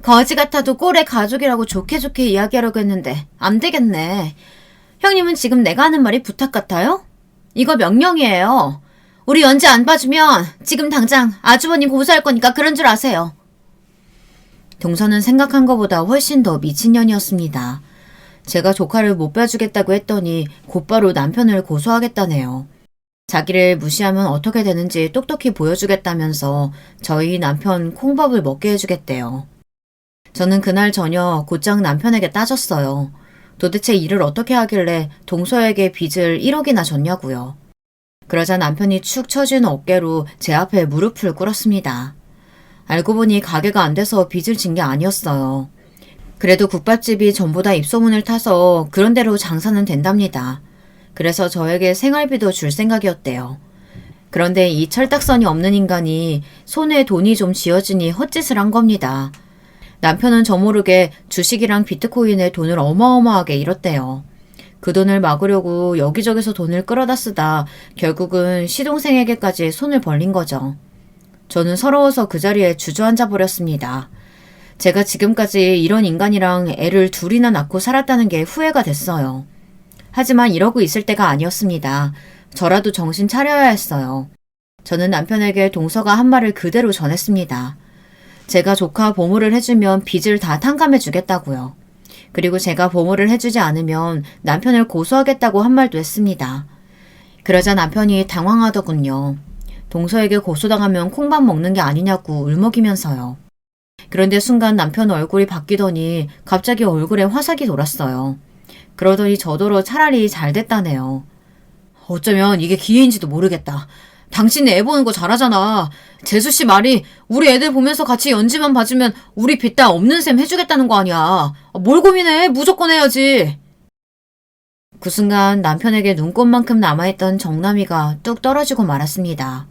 거지 같아도 꼴의 가족이라고 좋게 이야기하려고 했는데 안 되겠네. 형님은 지금 내가 하는 말이 부탁 같아요? 이거 명령이에요. 우리 연지 안 봐주면 지금 당장 아주버님 고소할 거니까 그런 줄 아세요. 동서는 생각한 것보다 훨씬 더 미친년이었습니다. 제가 조카를 못 봐주겠다고 했더니 곧바로 남편을 고소하겠다네요. 자기를 무시하면 어떻게 되는지 똑똑히 보여주겠다면서 저희 남편 콩밥을 먹게 해주겠대요. 저는 그날 저녁 곧장 남편에게 따졌어요. 도대체 일을 어떻게 하길래 동서에게 빚을 1억이나 졌냐고요. 그러자 남편이 축 처진 어깨로 제 앞에 무릎을 꿇었습니다. 알고 보니 가게가 안 돼서 빚을 진 게 아니었어요. 그래도 국밥집이 전부 다 입소문을 타서 그런 대로 장사는 된답니다. 그래서 저에게 생활비도 줄 생각이었대요. 그런데 이 철딱선이 없는 인간이 손에 돈이 좀 쥐어지니 헛짓을 한 겁니다. 남편은 저 모르게 주식이랑 비트코인에 돈을 어마어마하게 잃었대요. 그 돈을 막으려고 여기저기서 돈을 끌어다 쓰다 결국은 시동생에게까지 손을 벌린 거죠. 저는 서러워서 그 자리에 주저앉아 버렸습니다. 제가 지금까지 이런 인간이랑 애를 둘이나 낳고 살았다는 게 후회가 됐어요. 하지만 이러고 있을 때가 아니었습니다. 저라도 정신 차려야 했어요. 저는 남편에게 동서가 한 말을 그대로 전했습니다. 제가 조카 보모를 해주면 빚을 다 탕감해 주겠다고요. 그리고 제가 보모를 해주지 않으면 남편을 고소하겠다고 한 말도 했습니다. 그러자 남편이 당황하더군요. 동서에게 고소당하면 콩밥 먹는 게 아니냐고 울먹이면서요. 그런데 순간 남편 얼굴이 바뀌더니 갑자기 얼굴에 화삭이 돌았어요. 그러더니 저더러 차라리 잘 됐다네요. 어쩌면 이게 기회인지도 모르겠다. 당신이 애 보는 거 잘하잖아. 재수씨 말이 우리 애들 보면서 같이 연지만 봐주면 우리 빚 다 없는 셈 해주겠다는 거 아니야. 뭘 고민해. 무조건 해야지. 그 순간 남편에게 눈꽃만큼 남아있던 정남이가 뚝 떨어지고 말았습니다.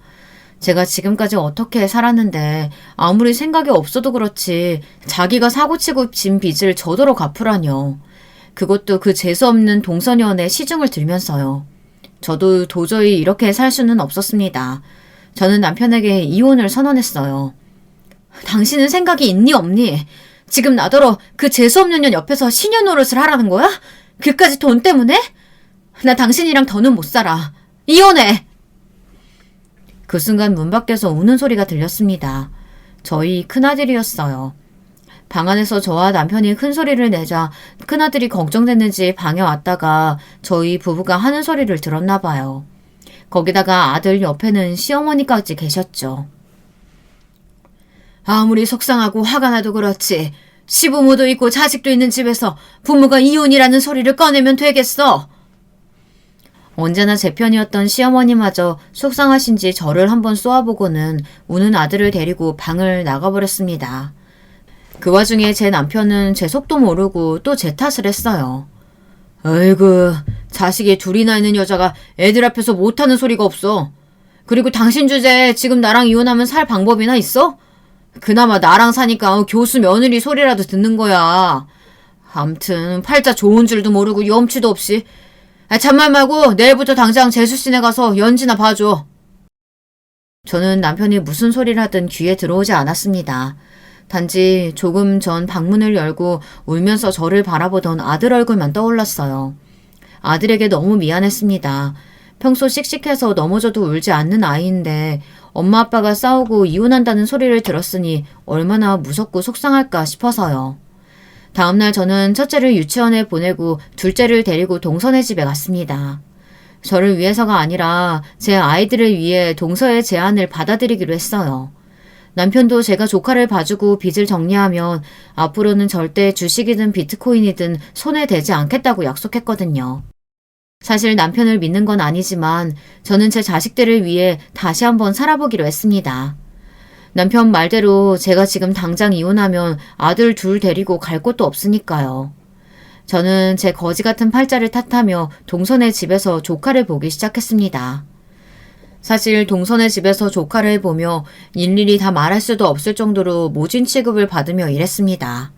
제가 지금까지 어떻게 살았는데 아무리 생각이 없어도 그렇지 자기가 사고치고 진 빚을 저더러 갚으라뇨. 그것도 그 재수없는 동서녀의 시중을 들면서요. 저도 도저히 이렇게 살 수는 없었습니다. 저는 남편에게 이혼을 선언했어요. 당신은 생각이 있니 없니? 지금 나더러 그 재수없는 년 옆에서 시녀 노릇을 하라는 거야? 그까지 돈 때문에? 나 당신이랑 더는 못 살아. 이혼해! 그 순간 문 밖에서 우는 소리가 들렸습니다. 저희 큰아들이었어요. 방 안에서 저와 남편이 큰 소리를 내자 큰아들이 걱정됐는지 방에 왔다가 저희 부부가 하는 소리를 들었나 봐요. 거기다가 아들 옆에는 시어머니까지 계셨죠. 아무리 속상하고 화가 나도 그렇지 시부모도 있고 자식도 있는 집에서 부모가 이혼이라는 소리를 꺼내면 되겠어. 언제나 제 편이었던 시어머니마저 속상하신지 저를 한번 쏘아보고는 우는 아들을 데리고 방을 나가버렸습니다. 그 와중에 제 남편은 제 속도 모르고 또 제 탓을 했어요. 아이고, 자식이 둘이나 있는 여자가 애들 앞에서 못하는 소리가 없어. 그리고 당신 주제에 지금 나랑 이혼하면 살 방법이나 있어? 그나마 나랑 사니까 교수 며느리 소리라도 듣는 거야. 암튼 팔자 좋은 줄도 모르고 염치도 없이. 잔말 말고 내일부터 당장 재수씨네 가서 연지나 봐줘. 저는 남편이 무슨 소리를 하든 귀에 들어오지 않았습니다. 단지 조금 전 방문을 열고 울면서 저를 바라보던 아들 얼굴만 떠올랐어요. 아들에게 너무 미안했습니다. 평소 씩씩해서 넘어져도 울지 않는 아이인데 엄마 아빠가 싸우고 이혼한다는 소리를 들었으니 얼마나 무섭고 속상할까 싶어서요. 다음날 저는 첫째를 유치원에 보내고 둘째를 데리고 동서네 집에 갔습니다. 저를 위해서가 아니라 제 아이들을 위해 동서의 제안을 받아들이기로 했어요. 남편도 제가 조카를 봐주고 빚을 정리하면 앞으로는 절대 주식이든 비트코인이든 손에 대지 않겠다고 약속했거든요. 사실 남편을 믿는 건 아니지만 저는 제 자식들을 위해 다시 한번 살아보기로 했습니다. 남편 말대로 제가 지금 당장 이혼하면 아들 둘 데리고 갈 곳도 없으니까요. 저는 제 거지 같은 팔자를 탓하며 동선의 집에서 조카를 보기 시작했습니다. 사실 동선의 집에서 조카를 보며 일일이 다 말할 수도 없을 정도로 모진 취급을 받으며 일했습니다.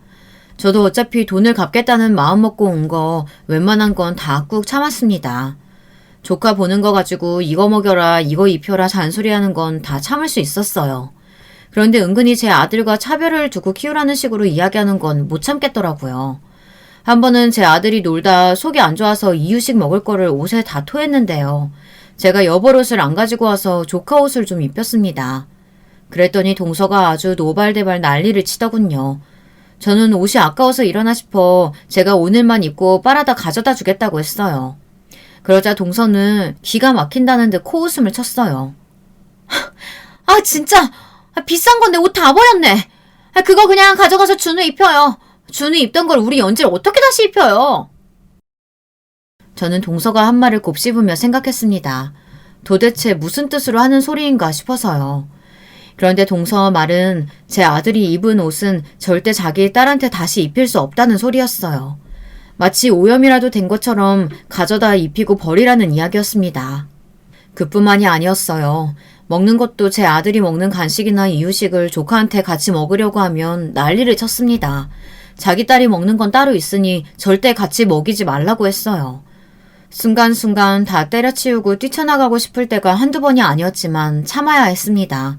저도 어차피 돈을 갚겠다는 마음 먹고 온 거 웬만한 건 다 꾹 참았습니다. 조카 보는 거 가지고 이거 먹여라 이거 입혀라 잔소리하는 건 다 참을 수 있었어요. 그런데 은근히 제 아들과 차별을 두고 키우라는 식으로 이야기하는 건 못 참겠더라고요. 한 번은 제 아들이 놀다 속이 안 좋아서 이유식 먹을 거를 옷에 다 토했는데요. 제가 여벌옷을 안 가지고 와서 조카 옷을 좀 입혔습니다. 그랬더니 동서가 아주 노발대발 난리를 치더군요. 저는 옷이 아까워서 일어나 싶어 제가 오늘만 입고 빨아다 가져다 주겠다고 했어요. 그러자 동서는 기가 막힌다는 듯 코웃음을 쳤어요. 아, 진짜! 비싼 건데 옷 다 버렸네. 그거 그냥 가져가서 준우 입혀요. 준우 입던 걸 우리 연지를 어떻게 다시 입혀요? 저는 동서가 한 말을 곱씹으며 생각했습니다. 도대체 무슨 뜻으로 하는 소리인가 싶어서요. 그런데 동서 말은 제 아들이 입은 옷은 절대 자기 딸한테 다시 입힐 수 없다는 소리였어요. 마치 오염이라도 된 것처럼 가져다 입히고 버리라는 이야기였습니다. 그뿐만이 아니었어요. 먹는 것도 제 아들이 먹는 간식이나 이유식을 조카한테 같이 먹으려고 하면 난리를 쳤습니다. 자기 딸이 먹는 건 따로 있으니 절대 같이 먹이지 말라고 했어요. 순간순간 다 때려치우고 뛰쳐나가고 싶을 때가 한두 번이 아니었지만 참아야 했습니다.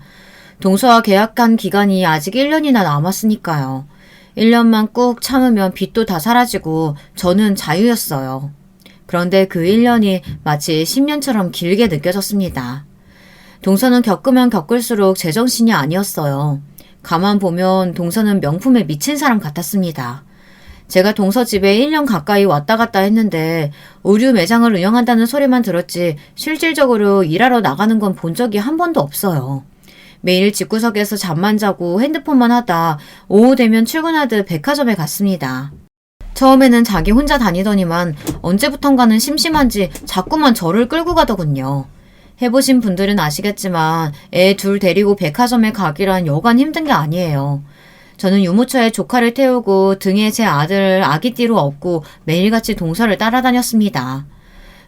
동서와 계약한 기간이 아직 1년이나 남았으니까요. 1년만 꾹 참으면 빚도 다 사라지고 저는 자유였어요. 그런데 그 1년이 마치 10년처럼 길게 느껴졌습니다. 동서는 겪으면 겪을수록 제정신이 아니었어요. 가만 보면 동서는 명품에 미친 사람 같았습니다. 제가 동서 집에 1년 가까이 왔다 갔다 했는데 의류 매장을 운영한다는 소리만 들었지 실질적으로 일하러 나가는 건 본 적이 한 번도 없어요. 매일 집구석에서 잠만 자고 핸드폰만 하다 오후 되면 출근하듯 백화점에 갔습니다. 처음에는 자기 혼자 다니더니만 언제부턴가는 심심한지 자꾸만 저를 끌고 가더군요. 해보신 분들은 아시겠지만 애 둘 데리고 백화점에 가기란 여간 힘든 게 아니에요. 저는 유모차에 조카를 태우고 등에 제 아들 아기띠로 업고 매일같이 동서를 따라다녔습니다.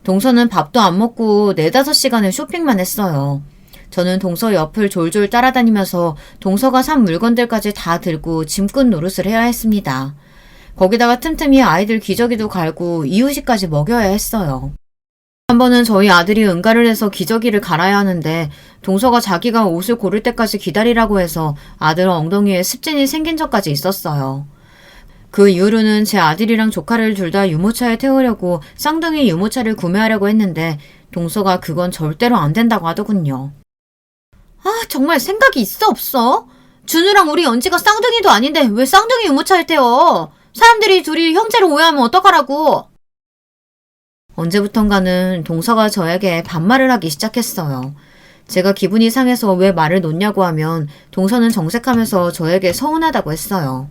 동서는 밥도 안 먹고 4-5시간을 쇼핑만 했어요. 저는 동서 옆을 졸졸 따라다니면서 동서가 산 물건들까지 다 들고 짐꾼 노릇을 해야 했습니다. 거기다가 틈틈이 아이들 기저귀도 갈고 이유식까지 먹여야 했어요. 한 번은 저희 아들이 응가를 해서 기저귀를 갈아야 하는데 동서가 자기가 옷을 고를 때까지 기다리라고 해서 아들 엉덩이에 습진이 생긴 적까지 있었어요. 그 이후로는 제 아들이랑 조카를 둘 다 유모차에 태우려고 쌍둥이 유모차를 구매하려고 했는데 동서가 그건 절대로 안 된다고 하더군요. 아, 정말 생각이 있어 없어? 준우랑 우리 연지가 쌍둥이도 아닌데 왜 쌍둥이 유모차에 태워? 사람들이 둘이 형제를 오해하면 어떡하라고? 언제부턴가는 동서가 저에게 반말을 하기 시작했어요. 제가 기분이 상해서 왜 말을 놓냐고 하면 동서는 정색하면서 저에게 서운하다고 했어요.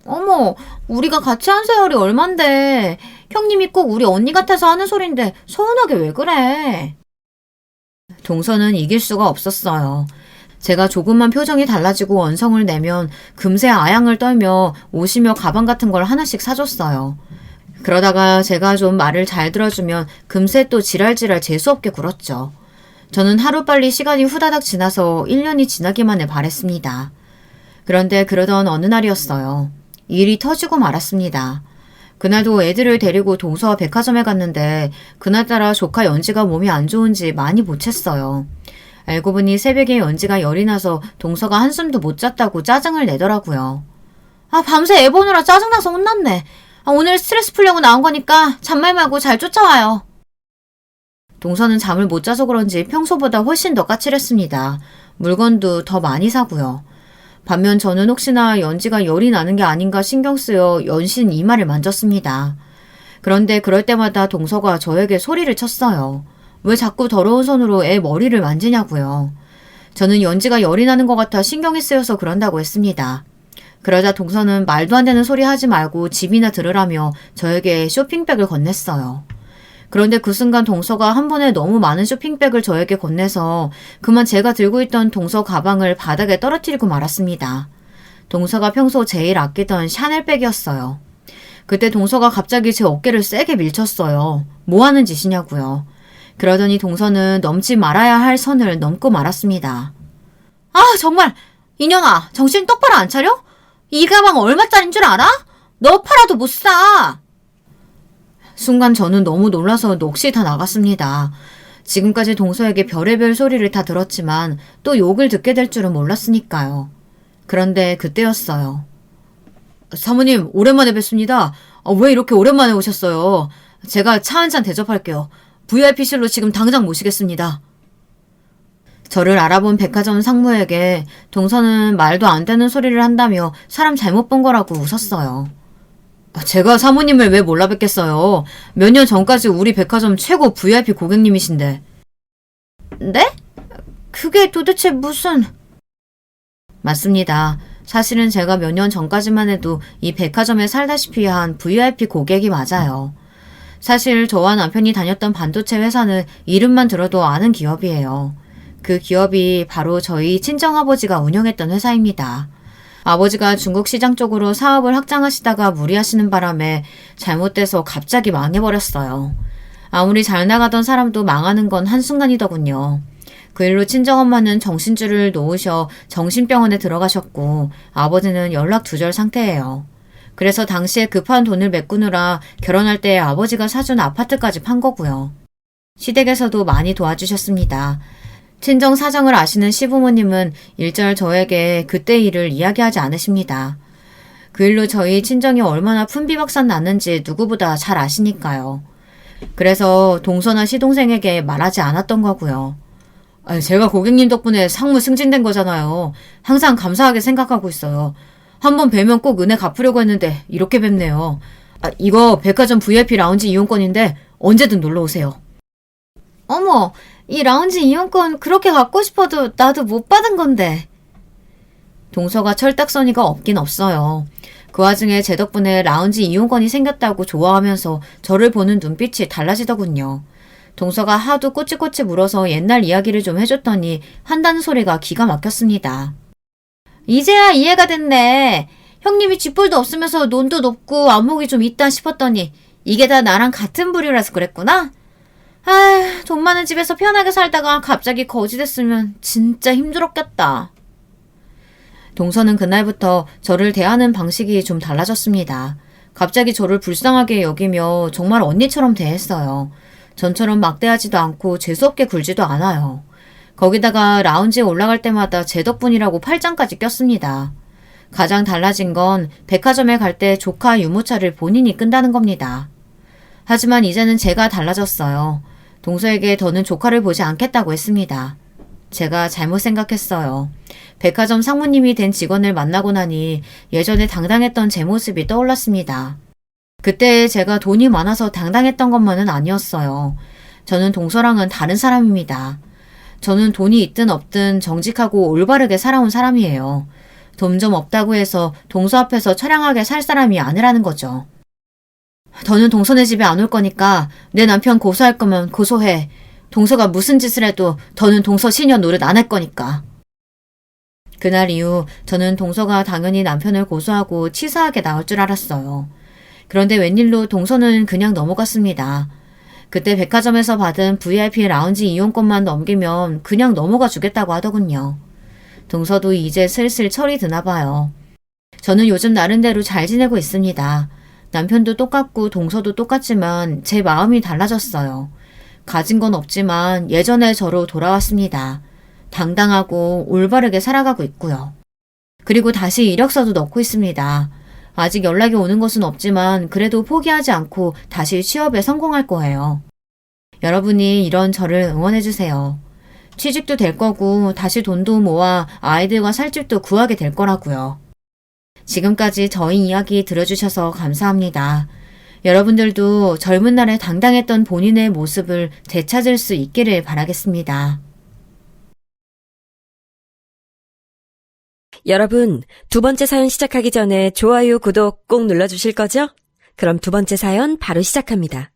어머, 우리가 같이 한 세월이 얼만데 형님이 꼭 우리 언니 같아서 하는 소린데 서운하게 왜 그래? 동서는 이길 수가 없었어요. 제가 조금만 표정이 달라지고 언성을 내면 금세 아양을 떨며 옷이며 가방 같은 걸 하나씩 사줬어요. 그러다가 제가 좀 말을 잘 들어주면 금세 또 지랄지랄 재수없게 굴었죠. 저는 하루빨리 시간이 후다닥 지나서 1년이 지나기만을 바랬습니다. 그런데 그러던 어느 날이었어요. 일이 터지고 말았습니다. 그날도 애들을 데리고 동서와 백화점에 갔는데 그날따라 조카 연지가 몸이 안 좋은지 많이 보챘어요. 알고 보니 새벽에 연지가 열이 나서 동서가 한숨도 못 잤다고 짜증을 내더라고요. 아, 밤새 애 보느라 짜증나서 혼났네. 오늘 스트레스 풀려고 나온 거니까 잔말 말고 잘 쫓아와요. 동서는 잠을 못 자서 그런지 평소보다 훨씬 더 까칠했습니다. 물건도 더 많이 사고요. 반면 저는 혹시나 연지가 열이 나는 게 아닌가 신경 쓰여 연신 이마를 만졌습니다. 그런데 그럴 때마다 동서가 저에게 소리를 쳤어요. 왜 자꾸 더러운 손으로 애 머리를 만지냐고요. 저는 연지가 열이 나는 것 같아 신경이 쓰여서 그런다고 했습니다. 그러자 동서는 말도 안 되는 소리 하지 말고 집이나 들으라며 저에게 쇼핑백을 건넸어요. 그런데 그 순간 동서가 한 번에 너무 많은 쇼핑백을 저에게 건네서 그만 제가 들고 있던 동서 가방을 바닥에 떨어뜨리고 말았습니다. 동서가 평소 제일 아끼던 샤넬백이었어요. 그때 동서가 갑자기 제 어깨를 세게 밀쳤어요. 뭐 하는 짓이냐고요. 그러더니 동서는 넘지 말아야 할 선을 넘고 말았습니다. 아, 정말 이년아, 정신 똑바로 안 차려? 이 가방 얼마짜린 줄 알아? 너 팔아도 못 사. 순간 저는 너무 놀라서 넋이 다 나갔습니다. 지금까지 동서에게 별의별 소리를 다 들었지만 또 욕을 듣게 될 줄은 몰랐으니까요. 그런데 그때였어요. 사모님, 오랜만에 뵙습니다. 왜 이렇게 오랜만에 오셨어요? 제가 차 한잔 대접할게요. VIP실로 지금 당장 모시겠습니다. 저를 알아본 백화점 상무에게 동서는 말도 안 되는 소리를 한다며 사람 잘못 본 거라고 웃었어요. 제가 사모님을 왜 몰라 뵙겠어요. 몇 년 전까지 우리 백화점 최고 VIP 고객님이신데. 네? 그게 도대체 무슨... 맞습니다. 사실은 제가 몇 년 전까지만 해도 이 백화점에 살다시피 한 VIP 고객이 맞아요. 사실 저와 남편이 다녔던 반도체 회사는 이름만 들어도 아는 기업이에요. 그 기업이 바로 저희 친정아버지가 운영했던 회사입니다. 아버지가 중국 시장 쪽으로 사업을 확장하시다가 무리하시는 바람에 잘못돼서 갑자기 망해버렸어요. 아무리 잘 나가던 사람도 망하는 건 한순간이더군요. 그 일로 친정엄마는 정신줄을 놓으셔 정신병원에 들어가셨고 아버지는 연락두절 상태예요. 그래서 당시에 급한 돈을 메꾸느라 결혼할 때 아버지가 사준 아파트까지 판 거고요. 시댁에서도 많이 도와주셨습니다. 친정 사정을 아시는 시부모님은 일절 저에게 그때 일을 이야기하지 않으십니다. 그 일로 저희 친정이 얼마나 품비박산 났는지 누구보다 잘 아시니까요. 그래서 동서나 시동생에게 말하지 않았던 거고요. 제가 고객님 덕분에 상무 승진된 거잖아요. 항상 감사하게 생각하고 있어요. 한번 뵈면 꼭 은혜 갚으려고 했는데 이렇게 뵙네요. 이거 백화점 VIP 라운지 이용권인데 언제든 놀러 오세요. 어머, 이 라운지 이용권 그렇게 갖고 싶어도 나도 못 받은 건데. 동서가 철딱서니가 없긴 없어요. 그 와중에 제 덕분에 라운지 이용권이 생겼다고 좋아하면서 저를 보는 눈빛이 달라지더군요. 동서가 하도 꼬치꼬치 물어서 옛날 이야기를 좀 해줬더니 한다는 소리가 기가 막혔습니다. 이제야 이해가 됐네. 형님이 쥐뿔도 없으면서 논도 높고 안목이 좀 있다 싶었더니 이게 다 나랑 같은 부류라서 그랬구나? 돈 많은 집에서 편하게 살다가 갑자기 거지 됐으면 진짜 힘들었겠다. 동서는 그날부터 저를 대하는 방식이 좀 달라졌습니다. 갑자기 저를 불쌍하게 여기며 정말 언니처럼 대했어요. 전처럼 막대하지도 않고 재수없게 굴지도 않아요. 거기다가 라운지에 올라갈 때마다 제 덕분이라고 팔짱까지 꼈습니다. 가장 달라진 건 백화점에 갈 때 조카 유모차를 본인이 끈다는 겁니다. 하지만 이제는 제가 달라졌어요. 동서에게 더는 조카를 보지 않겠다고 했습니다. 제가 잘못 생각했어요. 백화점 상무님이 된 직원을 만나고 나니 예전에 당당했던 제 모습이 떠올랐습니다. 그때 제가 돈이 많아서 당당했던 것만은 아니었어요. 저는 동서랑은 다른 사람입니다. 저는 돈이 있든 없든 정직하고 올바르게 살아온 사람이에요. 돈 좀 없다고 해서 동서 앞에서 처량하게 살 사람이 아니라는 거죠. 더는 동서네 집에 안 올 거니까 내 남편 고소할 거면 고소해. 동서가 무슨 짓을 해도 더는 동서 시녀 노릇 안 할 거니까. 그날 이후 저는 동서가 당연히 남편을 고소하고 치사하게 나올 줄 알았어요. 그런데 웬일로 동서는 그냥 넘어갔습니다. 그때 백화점에서 받은 VIP 라운지 이용권만 넘기면 그냥 넘어가 주겠다고 하더군요. 동서도 이제 슬슬 철이 드나 봐요. 저는 요즘 나름대로 잘 지내고 있습니다. 남편도 똑같고 동서도 똑같지만 제 마음이 달라졌어요. 가진 건 없지만 예전의 저로 돌아왔습니다. 당당하고 올바르게 살아가고 있고요. 그리고 다시 이력서도 넣고 있습니다. 아직 연락이 오는 것은 없지만 그래도 포기하지 않고 다시 취업에 성공할 거예요. 여러분이 이런 저를 응원해주세요. 취직도 될 거고 다시 돈도 모아 아이들과 살 집도 구하게 될 거라고요. 지금까지 저희 이야기 들어주셔서 감사합니다. 여러분들도 젊은 날에 당당했던 본인의 모습을 되찾을 수 있기를 바라겠습니다. 여러분, 두 번째 사연 시작하기 전에 좋아요, 구독 꼭 눌러주실 거죠? 그럼 두 번째 사연 바로 시작합니다.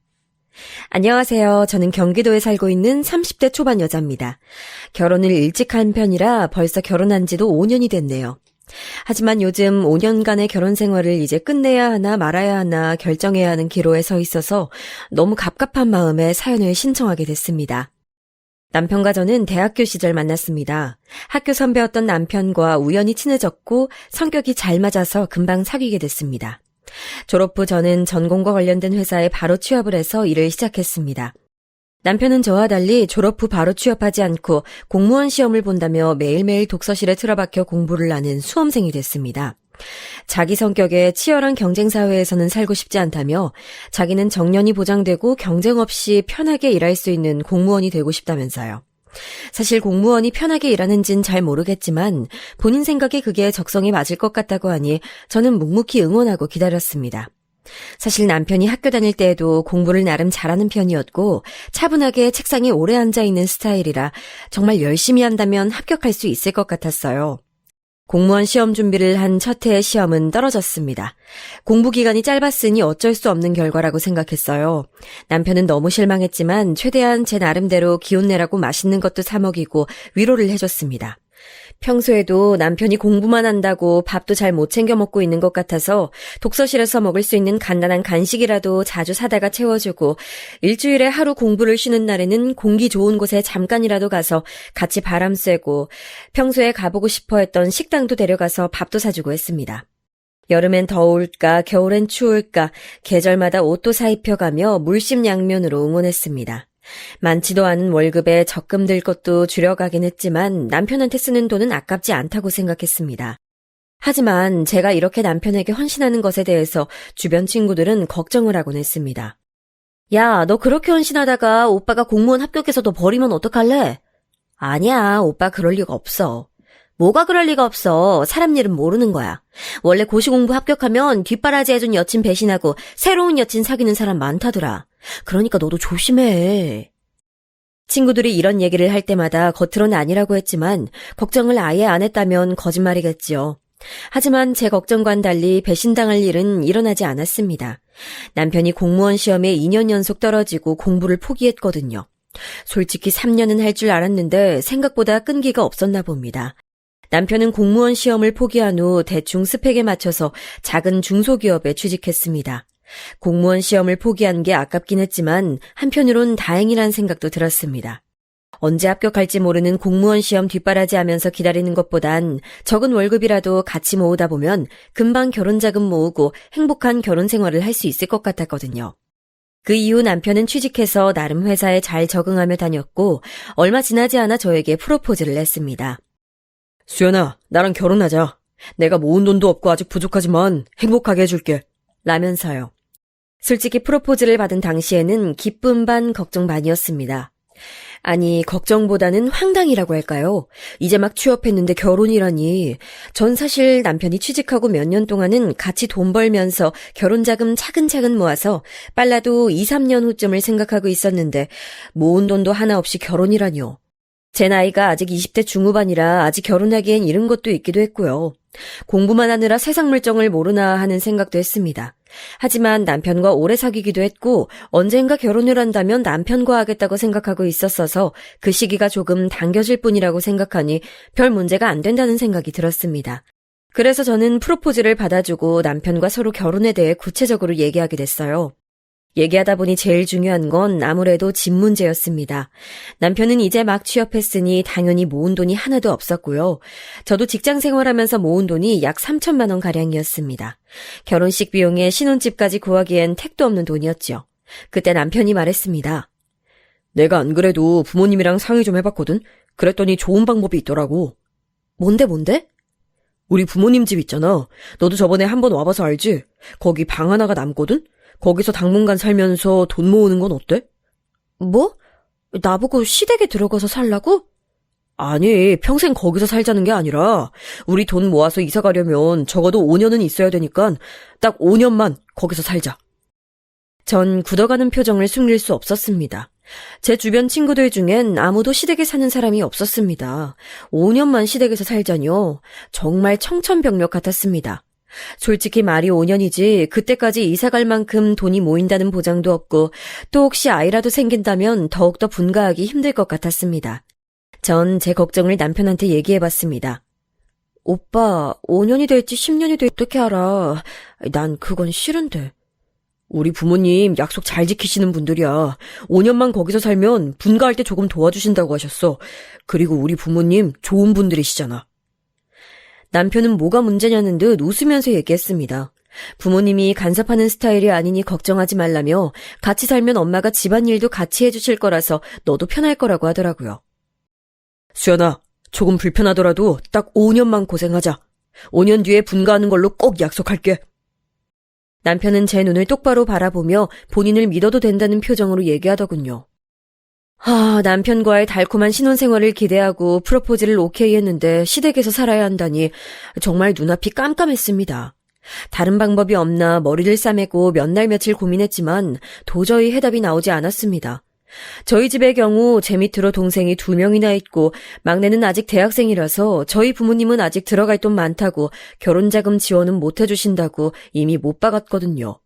안녕하세요. 저는 경기도에 살고 있는 30대 초반 여자입니다. 결혼을 일찍 한 편이라 벌써 결혼한 지도 5년이 됐네요. 하지만 요즘 5년간의 결혼 생활을 이제 끝내야 하나 말아야 하나 결정해야 하는 기로에 서 있어서 너무 갑갑한 마음에 사연을 신청하게 됐습니다. 남편과 저는 대학교 시절 만났습니다. 학교 선배였던 남편과 우연히 친해졌고 성격이 잘 맞아서 금방 사귀게 됐습니다. 졸업 후 저는 전공과 관련된 회사에 바로 취업을 해서 일을 시작했습니다. 남편은 저와 달리 졸업 후 바로 취업하지 않고 공무원 시험을 본다며 매일매일 독서실에 틀어박혀 공부를 하는 수험생이 됐습니다. 자기 성격에 치열한 경쟁사회에서는 살고 싶지 않다며 자기는 정년이 보장되고 경쟁 없이 편하게 일할 수 있는 공무원이 되고 싶다면서요. 사실 공무원이 편하게 일하는진 잘 모르겠지만 본인 생각에 그게 적성에 맞을 것 같다고 하니 저는 묵묵히 응원하고 기다렸습니다. 사실 남편이 학교 다닐 때에도 공부를 나름 잘하는 편이었고 차분하게 책상에 오래 앉아있는 스타일이라 정말 열심히 한다면 합격할 수 있을 것 같았어요. 공무원 시험 준비를 한 첫 해의 시험은 떨어졌습니다. 공부 기간이 짧았으니 어쩔 수 없는 결과라고 생각했어요. 남편은 너무 실망했지만 최대한 제 나름대로 기운 내라고 맛있는 것도 사 먹이고 위로를 해줬습니다. 평소에도 남편이 공부만 한다고 밥도 잘 못 챙겨 먹고 있는 것 같아서 독서실에서 먹을 수 있는 간단한 간식이라도 자주 사다가 채워주고 일주일에 하루 공부를 쉬는 날에는 공기 좋은 곳에 잠깐이라도 가서 같이 바람 쐬고 평소에 가보고 싶어 했던 식당도 데려가서 밥도 사주고 했습니다. 여름엔 더울까 겨울엔 추울까 계절마다 옷도 사입혀가며 물심양면으로 응원했습니다. 많지도 않은 월급에 적금 들 것도 줄여가긴 했지만 남편한테 쓰는 돈은 아깝지 않다고 생각했습니다. 하지만 제가 이렇게 남편에게 헌신하는 것에 대해서 주변 친구들은 걱정을 하곤 했습니다. 야, 너 그렇게 헌신하다가 오빠가 공무원 합격해서 너 버리면 어떡할래? 아니야, 오빠 그럴 리가 없어. 뭐가 그럴 리가 없어. 사람 일은 모르는 거야. 원래 고시공부 합격하면 뒷바라지 해준 여친 배신하고 새로운 여친 사귀는 사람 많다더라. 그러니까 너도 조심해. 친구들이 이런 얘기를 할 때마다 겉으로는 아니라고 했지만 걱정을 아예 안 했다면 거짓말이겠지요. 하지만 제 걱정과는 달리 배신당할 일은 일어나지 않았습니다. 남편이 공무원 시험에 2년 연속 떨어지고 공부를 포기했거든요. 솔직히 3년은 할 줄 알았는데 생각보다 끈기가 없었나 봅니다. 남편은 공무원 시험을 포기한 후 대충 스펙에 맞춰서 작은 중소기업에 취직했습니다. 공무원 시험을 포기한 게 아깝긴 했지만 한편으론 다행이란 생각도 들었습니다. 언제 합격할지 모르는 공무원 시험 뒷바라지 하면서 기다리는 것보단 적은 월급이라도 같이 모으다 보면 금방 결혼자금 모으고 행복한 결혼 생활을 할 수 있을 것 같았거든요. 그 이후 남편은 취직해서 나름 회사에 잘 적응하며 다녔고 얼마 지나지 않아 저에게 프로포즈를 했습니다. 수연아, 나랑 결혼하자. 내가 모은 돈도 없고 아직 부족하지만 행복하게 해줄게. 라면서요. 솔직히 프로포즈를 받은 당시에는 기쁨 반 걱정 반이었습니다. 아니, 걱정보다는 황당이라고 할까요? 이제 막 취업했는데 결혼이라니. 전 사실 남편이 취직하고 몇 년 동안은 같이 돈 벌면서 결혼자금 차근차근 모아서 빨라도 2, 3년 후쯤을 생각하고 있었는데 모은 돈도 하나 없이 결혼이라뇨. 제 나이가 아직 20대 중후반이라 아직 결혼하기엔 이른 것도 있기도 했고요. 공부만 하느라 세상 물정을 모르나 하는 생각도 했습니다. 하지만 남편과 오래 사귀기도 했고 언젠가 결혼을 한다면 남편과 하겠다고 생각하고 있었어서 그 시기가 조금 당겨질 뿐이라고 생각하니 별 문제가 안 된다는 생각이 들었습니다. 그래서 저는 프로포즈를 받아주고 남편과 서로 결혼에 대해 구체적으로 얘기하게 됐어요. 얘기하다 보니 제일 중요한 건 아무래도 집 문제였습니다. 남편은 이제 막 취업했으니 당연히 모은 돈이 하나도 없었고요. 저도 직장 생활하면서 모은 돈이 약 3천만 원 가량이었습니다. 결혼식 비용에 신혼집까지 구하기엔 택도 없는 돈이었죠. 그때 남편이 말했습니다. 내가 안 그래도 부모님이랑 상의 좀 해봤거든? 그랬더니 좋은 방법이 있더라고. 뭔데? 우리 부모님 집 있잖아. 너도 저번에 한번 와봐서 알지? 거기 방 하나가 남거든? 거기서 당분간 살면서 돈 모으는 건 어때? 뭐? 나보고 시댁에 들어가서 살라고? 아니, 평생 거기서 살자는 게 아니라 우리 돈 모아서 이사 가려면 적어도 5년은 있어야 되니까 딱 5년만 거기서 살자. 전 굳어가는 표정을 숨길 수 없었습니다. 제 주변 친구들 중엔 아무도 시댁에 사는 사람이 없었습니다. 5년만 시댁에서 살자뇨. 정말 청천벽력 같았습니다. 솔직히 말이 5년이지 그때까지 이사갈 만큼 돈이 모인다는 보장도 없고 또 혹시 아이라도 생긴다면 더욱더 분가하기 힘들 것 같았습니다. 전 제 걱정을 남편한테 얘기해봤습니다. 오빠, 5년이 될지 10년이 될지 어떻게 알아? 난 그건 싫은데. 우리 부모님 약속 잘 지키시는 분들이야. 5년만 거기서 살면 분가할 때 조금 도와주신다고 하셨어. 그리고 우리 부모님 좋은 분들이시잖아. 남편은 뭐가 문제냐는 듯 웃으면서 얘기했습니다. 부모님이 간섭하는 스타일이 아니니 걱정하지 말라며 같이 살면 엄마가 집안일도 같이 해주실 거라서 너도 편할 거라고 하더라고요. 수연아, 조금 불편하더라도 딱 5년만 고생하자. 5년 뒤에 분가하는 걸로 꼭 약속할게. 남편은 제 눈을 똑바로 바라보며 본인을 믿어도 된다는 표정으로 얘기하더군요. 남편과의 달콤한 신혼생활을 기대하고 프로포즈를 오케이 했는데 시댁에서 살아야 한다니 정말 눈앞이 깜깜했습니다. 다른 방법이 없나 머리를 싸매고 몇 날 며칠 고민했지만 도저히 해답이 나오지 않았습니다. 저희 집의 경우 제 밑으로 동생이 2명이나 있고 막내는 아직 대학생이라서 저희 부모님은 아직 들어갈 돈 많다고 결혼자금 지원은 못 해주신다고 이미 못 박았거든요.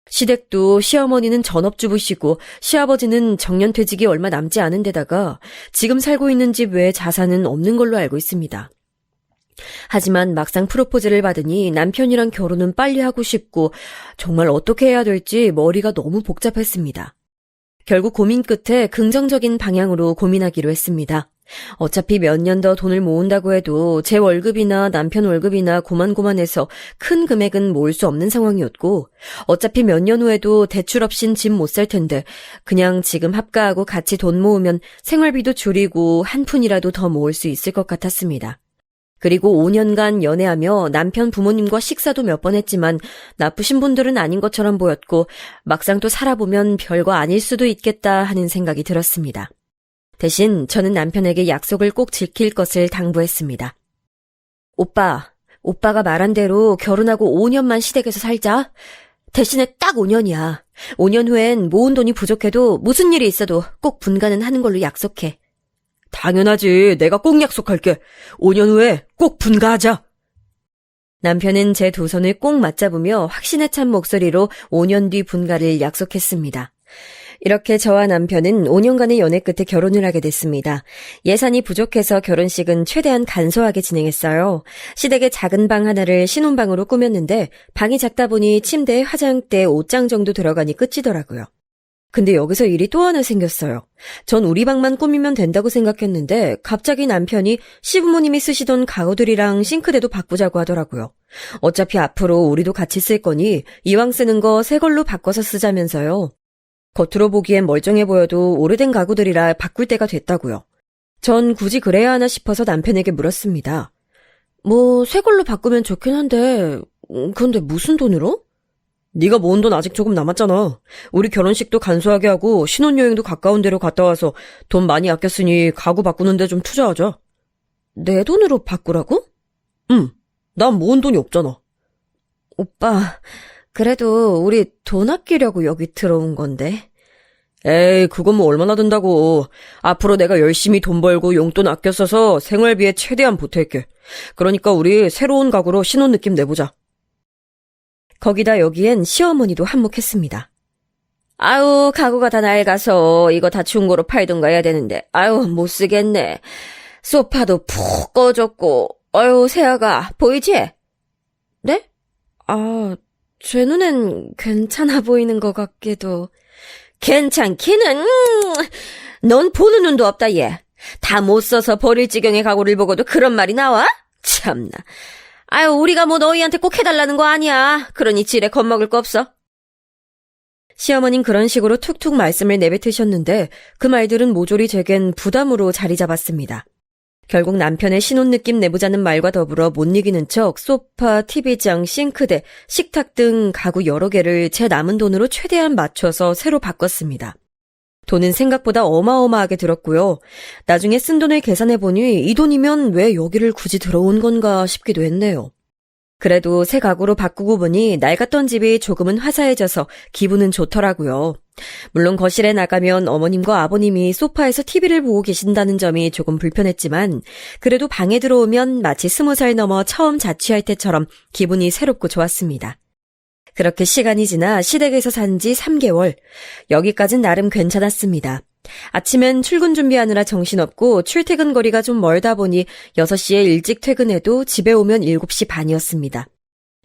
시댁도 시어머니는 전업주부시고 시아버지는 정년퇴직이 얼마 남지 않은 데다가 지금 살고 있는 집 외에 자산은 없는 걸로 알고 있습니다. 하지만 막상 프로포즈를 받으니 남편이랑 결혼은 빨리 하고 싶고 정말 어떻게 해야 될지 머리가 너무 복잡했습니다. 결국 고민 끝에 긍정적인 방향으로 고민하기로 했습니다. 어차피 몇 년 더 돈을 모은다고 해도 제 월급이나 남편 월급이나 고만고만해서 큰 금액은 모을 수 없는 상황이었고 어차피 몇 년 후에도 대출 없인 집 못 살 텐데 그냥 지금 합가하고 같이 돈 모으면 생활비도 줄이고 한 푼이라도 더 모을 수 있을 것 같았습니다. 그리고 5년간 연애하며 남편 부모님과 식사도 몇 번 했지만 나쁘신 분들은 아닌 것처럼 보였고 막상 또 살아보면 별거 아닐 수도 있겠다 하는 생각이 들었습니다. 대신 저는 남편에게 약속을 꼭 지킬 것을 당부했습니다. 오빠가 말한 대로 결혼하고 5년만 시댁에서 살자. 대신에 딱 5년이야. 5년 후엔 모은 돈이 부족해도 무슨 일이 있어도 꼭 분가는 하는 걸로 약속해. 당연하지. 내가 꼭 약속할게. 5년 후에 꼭 분가하자. 남편은 제 두 손을 꼭 맞잡으며 확신에 찬 목소리로 5년 뒤 분가를 약속했습니다. 이렇게 저와 남편은 5년간의 연애 끝에 결혼을 하게 됐습니다. 예산이 부족해서 결혼식은 최대한 간소하게 진행했어요. 시댁의 작은 방 하나를 신혼방으로 꾸몄는데 방이 작다 보니 침대에 화장대, 옷장 정도 들어가니 끝이더라고요. 근데 여기서 일이 또 하나 생겼어요. 전 우리 방만 꾸미면 된다고 생각했는데 갑자기 남편이 시부모님이 쓰시던 가구들이랑 싱크대도 바꾸자고 하더라고요. 어차피 앞으로 우리도 같이 쓸 거니 이왕 쓰는 거 새 걸로 바꿔서 쓰자면서요. 겉으로 보기엔 멀쩡해 보여도 오래된 가구들이라 바꿀 때가 됐다고요. 전 굳이 그래야 하나 싶어서 남편에게 물었습니다. 새 걸로 바꾸면 좋긴 한데 그런데 무슨 돈으로? 네가 모은 돈 아직 조금 남았잖아. 우리 결혼식도 간소하게 하고 신혼여행도 가까운 데로 갔다 와서 돈 많이 아꼈으니 가구 바꾸는 데 좀 투자하자. 내 돈으로 바꾸라고? 응. 난 모은 돈이 없잖아. 오빠, 그래도 우리 돈 아끼려고 여기 들어온 건데. 에이, 그건 뭐 얼마나 든다고. 앞으로 내가 열심히 돈 벌고 용돈 아껴 써서 생활비에 최대한 보탤게. 그러니까 우리 새로운 가구로 신혼 느낌 내보자. 거기다 여기엔 시어머니도 한몫했습니다. 아유, 가구가 다 낡아서 이거 다 중고로 팔든가 해야 되는데 아유, 못 쓰겠네. 소파도 푹 꺼졌고 아유, 세아가 보이지? 네? 제 눈엔 괜찮아 보이는 것 같기도. 괜찮기는 넌 보는 눈도 없다 얘. 다 못 써서 버릴 지경의 가구를 보고도 그런 말이 나와? 참나. 아유, 우리가 뭐 너희한테 꼭 해달라는 거 아니야. 그러니 지레 겁먹을 거 없어. 시어머닌 그런 식으로 툭툭 말씀을 내뱉으셨는데 그 말들은 모조리 제겐 부담으로 자리 잡았습니다. 결국 남편의 신혼 느낌 내보자는 말과 더불어 못 이기는 척 소파, TV장, 싱크대, 식탁 등 가구 여러 개를 제 남은 돈으로 최대한 맞춰서 새로 바꿨습니다. 돈은 생각보다 어마어마하게 들었고요. 나중에 쓴 돈을 계산해보니 이 돈이면 왜 여기를 굳이 들어온 건가 싶기도 했네요. 그래도 새 가구로 바꾸고 보니 낡았던 집이 조금은 화사해져서 기분은 좋더라고요. 물론 거실에 나가면 어머님과 아버님이 소파에서 TV를 보고 계신다는 점이 조금 불편했지만 그래도 방에 들어오면 마치 20살 넘어 처음 자취할 때처럼 기분이 새롭고 좋았습니다. 그렇게 시간이 지나 시댁에서 산 지 3개월. 여기까진 나름 괜찮았습니다. 아침엔 출근 준비하느라 정신없고 출퇴근 거리가 좀 멀다 보니 6시에 일찍 퇴근해도 집에 오면 7시 반이었습니다.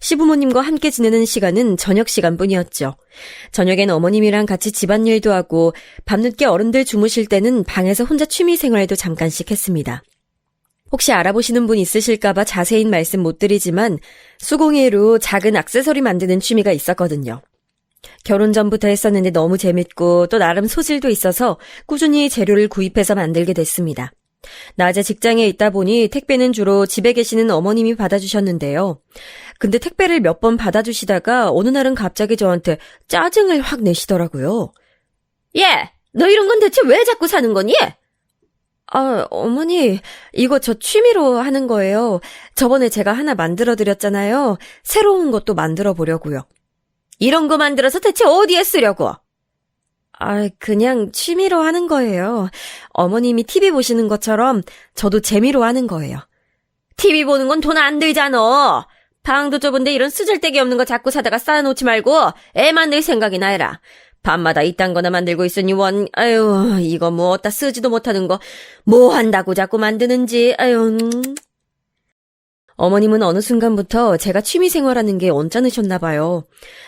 시부모님과 함께 지내는 시간은 저녁 시간뿐이었죠. 저녁엔 어머님이랑 같이 집안일도 하고 밤늦게 어른들 주무실 때는 방에서 혼자 취미 생활도 잠깐씩 했습니다. 혹시 알아보시는 분 있으실까봐 자세히 말씀 못 드리지만 수공예로 작은 액세서리 만드는 취미가 있었거든요. 결혼 전부터 했었는데 너무 재밌고 또 나름 소질도 있어서 꾸준히 재료를 구입해서 만들게 됐습니다. 낮에 직장에 있다 보니 택배는 주로 집에 계시는 어머님이 받아주셨는데요. 근데 택배를 몇 번 받아주시다가 어느 날은 갑자기 저한테 짜증을 확 내시더라고요. 예! 너 이런 건 대체 왜 자꾸 사는 거니? 어머니, 이거 저 취미로 하는 거예요. 저번에 제가 하나 만들어드렸잖아요. 새로운 것도 만들어 보려고요. 이런 거 만들어서 대체 어디에 쓰려고? 그냥 취미로 하는 거예요. 어머님이 TV 보시는 것처럼 저도 재미로 하는 거예요. TV 보는 건 돈 안 들잖아. 방도 좁은데 이런 쓰잘데기 없는 거 자꾸 사다가 쌓아놓지 말고 애 만들 생각이나 해라. 밤마다 이딴 거나 만들고 있으니 아유, 이거 뭐 어디다 쓰지도 못하는 거 뭐 한다고 자꾸 만드는지, 아유. 어머님은 어느 순간부터 제가 취미 생활하는 게 언짢으셨나 봐요.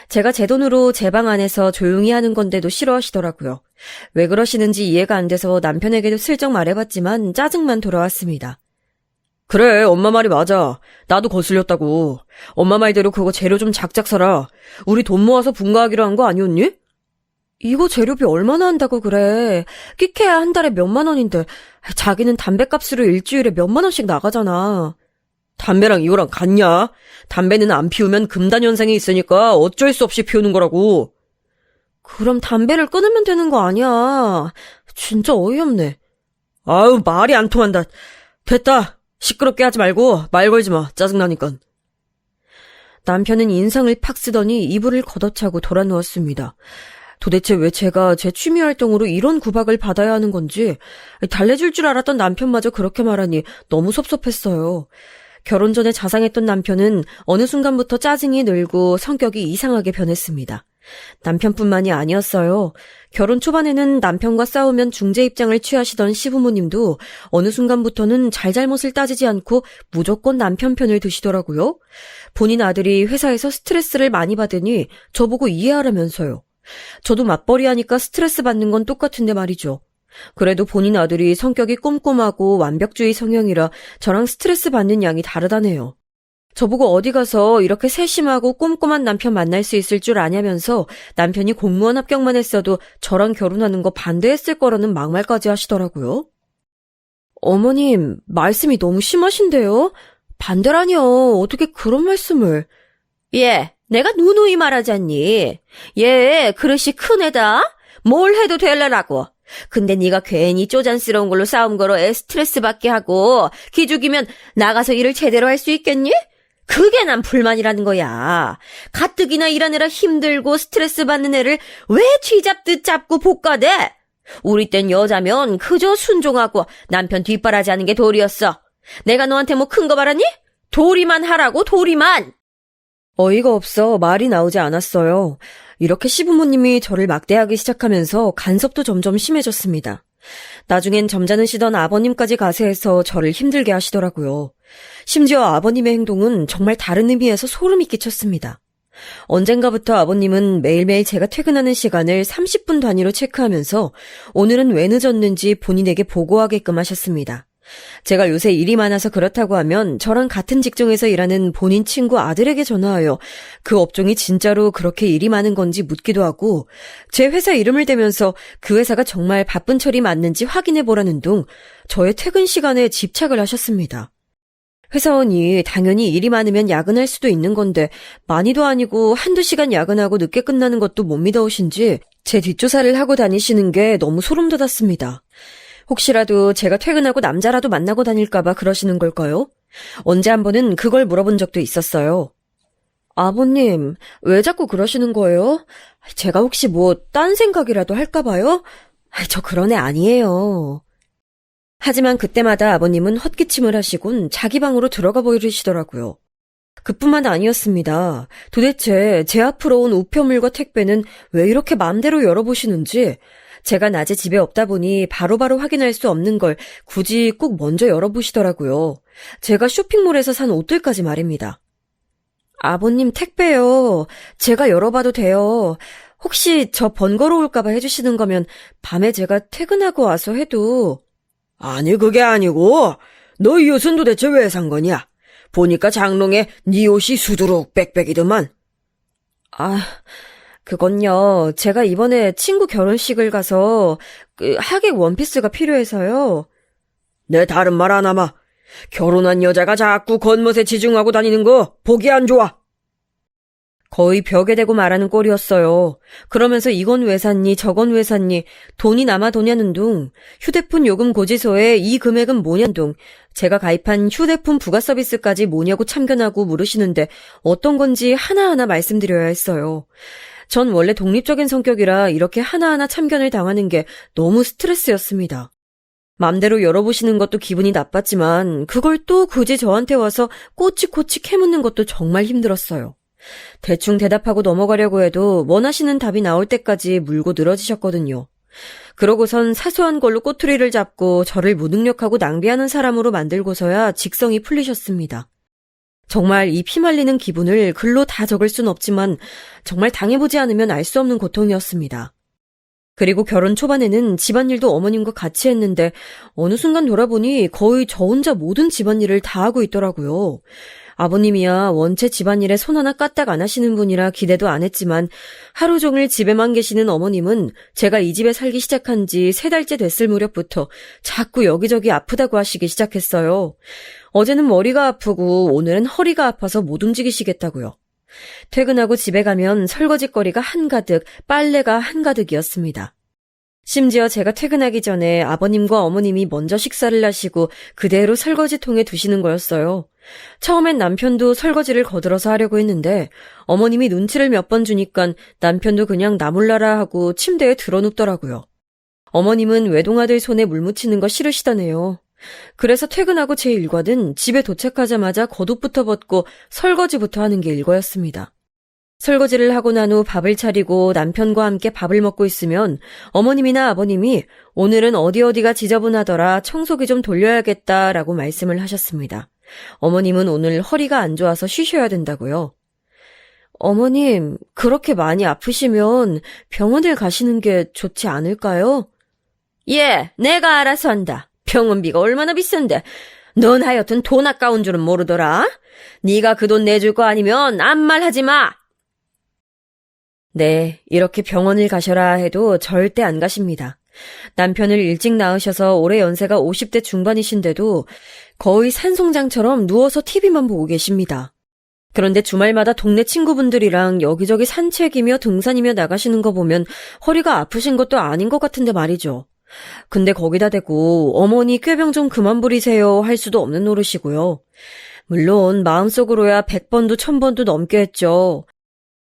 제가 제 돈으로 제 방 안에서 조용히 하는 건데도 싫어하시더라고요. 왜 그러시는지 이해가 안 돼서 남편에게도 슬쩍 말해봤지만 짜증만 돌아왔습니다. 그래, 엄마 말이 맞아. 나도 거슬렸다고. 엄마 말대로 그거 재료 좀 작작 사라. 우리 돈 모아서 분가하기로 한 거 아니었니? 이거 재료비 얼마나 한다고 그래. 끼케야 한 달에 몇만 원인데 자기는 담배값으로 일주일에 몇만 원씩 나가잖아. 담배랑 이거랑 같냐? 담배는 안 피우면 금단 현상이 있으니까 어쩔 수 없이 피우는 거라고. 그럼 담배를 끊으면 되는 거 아니야. 진짜 어이없네. 아유, 말이 안 통한다. 됐다. 시끄럽게 하지 말고 말 걸지 마. 짜증나니까. 남편은 인상을 팍 쓰더니 이불을 걷어차고 돌아 누웠습니다. 도대체 왜 제가 제 취미 활동으로 이런 구박을 받아야 하는 건지 달래줄 줄 알았던 남편마저 그렇게 말하니 너무 섭섭했어요. 결혼 전에 자상했던 남편은 어느 순간부터 짜증이 늘고 성격이 이상하게 변했습니다. 남편뿐만이 아니었어요. 결혼 초반에는 남편과 싸우면 중재 입장을 취하시던 시부모님도 어느 순간부터는 잘잘못을 따지지 않고 무조건 남편 편을 드시더라고요. 본인 아들이 회사에서 스트레스를 많이 받으니 저보고 이해하라면서요. 저도 맞벌이 하니까 스트레스 받는 건 똑같은데 말이죠. 그래도 본인 아들이 성격이 꼼꼼하고 완벽주의 성향이라 저랑 스트레스 받는 양이 다르다네요. 저보고 어디 가서 이렇게 세심하고 꼼꼼한 남편 만날 수 있을 줄 아냐면서 남편이 공무원 합격만 했어도 저랑 결혼하는 거 반대했을 거라는 막말까지 하시더라고요. 어머님, 말씀이 너무 심하신데요? 반대라뇨. 어떻게 그런 말씀을. 내가 누누이 말하지 않니? 얘 그릇이 큰 애다. 뭘 해도 될래라고. 근데 네가 괜히 쪼잔스러운 걸로 싸움 걸어 애 스트레스 받게 하고 기죽이면 나가서 일을 제대로 할 수 있겠니? 그게 난 불만이라는 거야. 가뜩이나 일하느라 힘들고 스트레스 받는 애를 왜 쥐잡듯 잡고 볶아대? 우리 땐 여자면 그저 순종하고 남편 뒷바라지 하는 게 도리였어. 내가 너한테 뭐 큰 거 바랐니? 도리만 하라고, 도리만! 어이가 없어 말이 나오지 않았어요. 이렇게 시부모님이 저를 막대하기 시작하면서 간섭도 점점 심해졌습니다. 나중엔 점잖으시던 아버님까지 가세해서 저를 힘들게 하시더라고요. 심지어 아버님의 행동은 정말 다른 의미에서 소름이 끼쳤습니다. 언젠가부터 아버님은 매일매일 제가 퇴근하는 시간을 30분 단위로 체크하면서 오늘은 왜 늦었는지 본인에게 보고하게끔 하셨습니다. 제가 요새 일이 많아서 그렇다고 하면 저랑 같은 직종에서 일하는 본인 친구 아들에게 전화하여 그 업종이 진짜로 그렇게 일이 많은 건지 묻기도 하고 제 회사 이름을 대면서 그 회사가 정말 바쁜 철이 맞는지 확인해보라는 둥 저의 퇴근 시간에 집착을 하셨습니다. 회사원이 당연히 일이 많으면 야근할 수도 있는 건데 많이도 아니고 한두 시간 야근하고 늦게 끝나는 것도 못 믿어오신지 제 뒷조사를 하고 다니시는 게 너무 소름 돋았습니다. 혹시라도 제가 퇴근하고 남자라도 만나고 다닐까봐 그러시는 걸까요? 언제 한 번은 그걸 물어본 적도 있었어요. 아버님, 왜 자꾸 그러시는 거예요? 제가 혹시 뭐 딴 생각이라도 할까봐요? 저 그런 애 아니에요. 하지만 그때마다 아버님은 헛기침을 하시곤 자기 방으로 들어가 버리시더라고요. 그뿐만 아니었습니다. 도대체 제 앞으로 온 우편물과 택배는 왜 이렇게 마음대로 열어보시는지 제가 낮에 집에 없다 보니 바로바로 확인할 수 없는 걸 굳이 꼭 먼저 열어보시더라고요. 제가 쇼핑몰에서 산 옷들까지 말입니다. 아버님 택배요. 제가 열어봐도 돼요. 혹시 저 번거로울까봐 해주시는 거면 밤에 제가 퇴근하고 와서 해도. 아니 그게 아니고 너 이 옷은 도대체 왜 산 거냐? 보니까 장롱에 네 옷이 수두룩 빽빽이더만. 그건요. 제가 이번에 친구 결혼식을 가서 하객 원피스가 필요해서요. 내 다른 말 안 하마. 결혼한 여자가 자꾸 겉멋에 지중하고 다니는 거 보기 안 좋아. 거의 벽에 대고 말하는 꼴이었어요. 그러면서 이건 왜 샀니, 저건 왜 샀니, 돈이 남아도냐는 둥, 휴대폰 요금 고지서에 이 금액은 뭐냐는 둥, 제가 가입한 휴대폰 부가 서비스까지 뭐냐고 참견하고 물으시는데 어떤 건지 하나하나 말씀드려야 했어요. 전 원래 독립적인 성격이라 이렇게 하나하나 참견을 당하는 게 너무 스트레스였습니다. 맘대로 열어보시는 것도 기분이 나빴지만 그걸 또 굳이 저한테 와서 꼬치꼬치 캐묻는 것도 정말 힘들었어요. 대충 대답하고 넘어가려고 해도 원하시는 답이 나올 때까지 물고 늘어지셨거든요. 그러고선 사소한 걸로 꼬투리를 잡고 저를 무능력하고 낭비하는 사람으로 만들고서야 직성이 풀리셨습니다. 정말 이 피말리는 기분을 글로 다 적을 순 없지만 정말 당해보지 않으면 알 수 없는 고통이었습니다. 그리고 결혼 초반에는 집안일도 어머님과 같이 했는데 어느 순간 돌아보니 거의 저 혼자 모든 집안일을 다 하고 있더라고요. 아버님이야 원체 집안일에 손 하나 까딱 안 하시는 분이라 기대도 안 했지만 하루 종일 집에만 계시는 어머님은 제가 이 집에 살기 시작한 지 3달째 됐을 무렵부터 자꾸 여기저기 아프다고 하시기 시작했어요. 어제는 머리가 아프고 오늘은 허리가 아파서 못 움직이시겠다고요. 퇴근하고 집에 가면 설거지거리가 한가득, 빨래가 한가득이었습니다. 심지어 제가 퇴근하기 전에 아버님과 어머님이 먼저 식사를 하시고 그대로 설거지통에 두시는 거였어요. 처음엔 남편도 설거지를 거들어서 하려고 했는데 어머님이 눈치를 몇 번 주니까 남편도 그냥 나 몰라라 하고 침대에 드러눕더라고요. 어머님은 외동아들 손에 물 묻히는 거 싫으시다네요. 그래서 퇴근하고 제 일과는 집에 도착하자마자 겉옷부터 벗고 설거지부터 하는 게 일과였습니다. 설거지를 하고 난 후 밥을 차리고 남편과 함께 밥을 먹고 있으면 어머님이나 아버님이 오늘은 어디가 지저분하더라 청소기 좀 돌려야겠다라고 말씀을 하셨습니다. 어머님은 오늘 허리가 안 좋아서 쉬셔야 된다고요. 어머님, 그렇게 많이 아프시면 병원을 가시는 게 좋지 않을까요? 예, 내가 알아서 한다. 병원비가 얼마나 비싼데. 넌 하여튼 돈 아까운 줄은 모르더라. 네가 그 돈 내줄 거 아니면 아무 말 하지 마. 네, 이렇게 병원을 가셔라 해도 절대 안 가십니다. 남편을 일찍 낳으셔서 올해 연세가 50대 중반이신데도 거의 산송장처럼 누워서 TV만 보고 계십니다. 그런데 주말마다 동네 친구분들이랑 여기저기 산책이며 등산이며 나가시는 거 보면 허리가 아프신 것도 아닌 것 같은데 말이죠. 근데 거기다 대고 어머니 꾀병 좀 그만 부리세요 할 수도 없는 노릇이고요. 물론 마음속으로야 100번도 1000번도 넘게 했죠.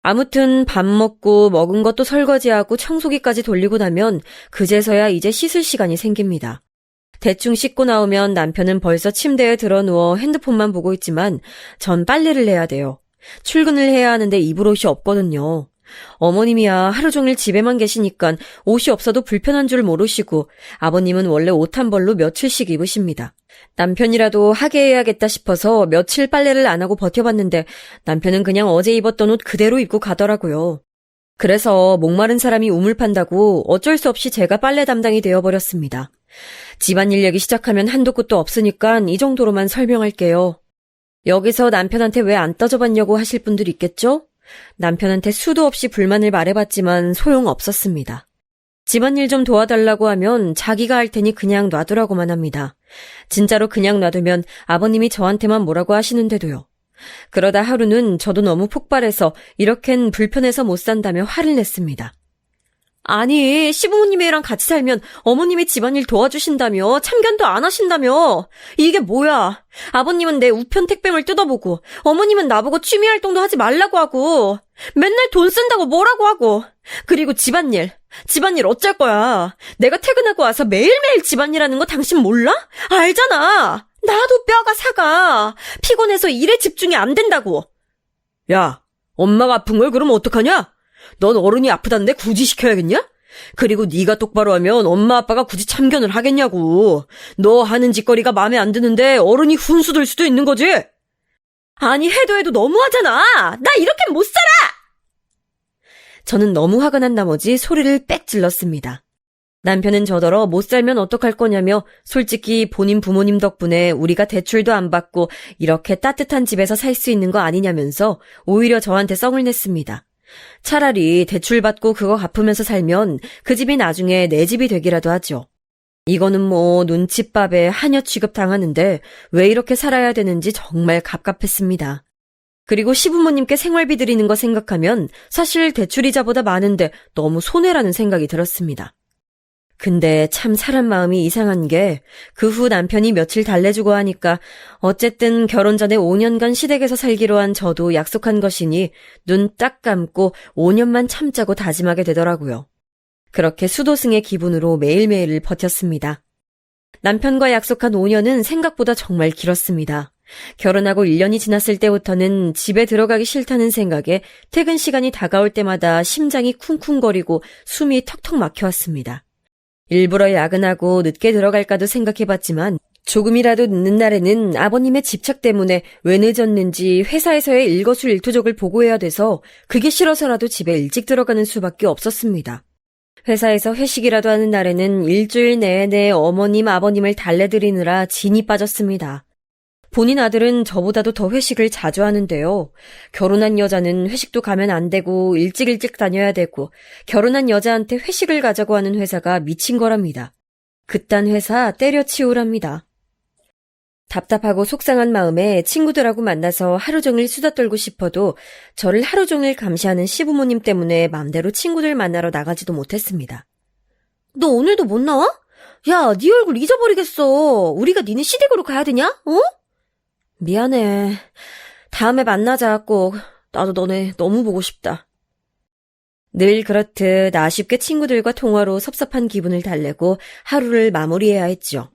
아무튼 밥 먹고 먹은 것도 설거지하고 청소기까지 돌리고 나면 그제서야 이제 씻을 시간이 생깁니다. 대충 씻고 나오면 남편은 벌써 침대에 드러누워 핸드폰만 보고 있지만 전 빨래를 해야 돼요. 출근을 해야 하는데 입을 옷이 없거든요. 어머님이야 하루 종일 집에만 계시니까 옷이 없어도 불편한 줄 모르시고 아버님은 원래 옷 한 벌로 며칠씩 입으십니다. 남편이라도 하게 해야겠다 싶어서 며칠 빨래를 안 하고 버텨봤는데 남편은 그냥 어제 입었던 옷 그대로 입고 가더라고요. 그래서 목마른 사람이 우물 판다고 어쩔 수 없이 제가 빨래 담당이 되어버렸습니다. 집안일 얘기 시작하면 한도 끝도 없으니까 이 정도로만 설명할게요. 여기서 남편한테 왜 안 따져봤냐고 하실 분들 있겠죠? 남편한테 수도 없이 불만을 말해봤지만 소용없었습니다. 집안일 좀 도와달라고 하면 자기가 할 테니 그냥 놔두라고만 합니다. 진짜로 그냥 놔두면 아버님이 저한테만 뭐라고 하시는데도요. 그러다 하루는 저도 너무 폭발해서 이렇겐 불편해서 못 산다며 화를 냈습니다. 아니, 시부모님이랑 같이 살면 어머님이 집안일 도와주신다며 참견도 안 하신다며. 이게 뭐야. 아버님은 내 우편 택배물 뜯어보고 어머님은 나보고 취미활동도 하지 말라고 하고 맨날 돈 쓴다고 뭐라고 하고 그리고 집안일 어쩔 거야. 내가 퇴근하고 와서 매일매일 집안일하는 거 당신 몰라? 알잖아. 나도 뼈가 사가. 피곤해서 일에 집중이 안 된다고. 야, 엄마가 아픈 걸 그럼 어떡하냐? 넌 어른이 아프다는데 굳이 시켜야겠냐? 그리고 네가 똑바로 하면 엄마 아빠가 굳이 참견을 하겠냐고. 너 하는 짓거리가 마음에 안 드는데 어른이 훈수 들 수도 있는 거지? 아니 해도 너무하잖아. 나 이렇게 못 살아. 저는 너무 화가 난 나머지 소리를 빽 질렀습니다. 남편은 저더러 못 살면 어떡할 거냐며 솔직히 본인 부모님 덕분에 우리가 대출도 안 받고 이렇게 따뜻한 집에서 살 수 있는 거 아니냐면서 오히려 저한테 썽을 냈습니다. 차라리 대출 받고 그거 갚으면서 살면 그 집이 나중에 내 집이 되기라도 하죠. 이거는 뭐 눈칫밥에 하녀 취급 당하는데 왜 이렇게 살아야 되는지 정말 갑갑했습니다. 그리고 시부모님께 생활비 드리는 거 생각하면 사실 대출이자보다 많은데 너무 손해라는 생각이 들었습니다. 근데 참 사람 마음이 이상한 게 그 후 남편이 며칠 달래주고 하니까 어쨌든 결혼 전에 5년간 시댁에서 살기로 한 저도 약속한 것이니 눈 딱 감고 5년만 참자고 다짐하게 되더라고요. 그렇게 수도승의 기분으로 매일매일을 버텼습니다. 남편과 약속한 5년은 생각보다 정말 길었습니다. 결혼하고 1년이 지났을 때부터는 집에 들어가기 싫다는 생각에 퇴근 시간이 다가올 때마다 심장이 쿵쿵거리고 숨이 턱턱 막혀왔습니다. 일부러 야근하고 늦게 들어갈까도 생각해봤지만 조금이라도 늦는 날에는 아버님의 집착 때문에 왜 늦었는지 회사에서의 일거수일투족을 보고해야 돼서 그게 싫어서라도 집에 일찍 들어가는 수밖에 없었습니다. 회사에서 회식이라도 하는 날에는 일주일 내내 어머님, 아버님을 달래드리느라 진이 빠졌습니다. 본인 아들은 저보다도 더 회식을 자주 하는데요. 결혼한 여자는 회식도 가면 안 되고 일찍 다녀야 되고 결혼한 여자한테 회식을 가자고 하는 회사가 미친 거랍니다. 그딴 회사 때려치우랍니다. 답답하고 속상한 마음에 친구들하고 만나서 하루 종일 수다 떨고 싶어도 저를 하루 종일 감시하는 시부모님 때문에 맘대로 친구들 만나러 나가지도 못했습니다. 너 오늘도 못 나와? 야, 네 얼굴 잊어버리겠어. 우리가 니네 시댁으로 가야 되냐? 어? 미안해. 다음에 만나자 꼭. 나도 너네 너무 보고 싶다. 늘 그렇듯 아쉽게 친구들과 통화로 섭섭한 기분을 달래고 하루를 마무리해야 했죠.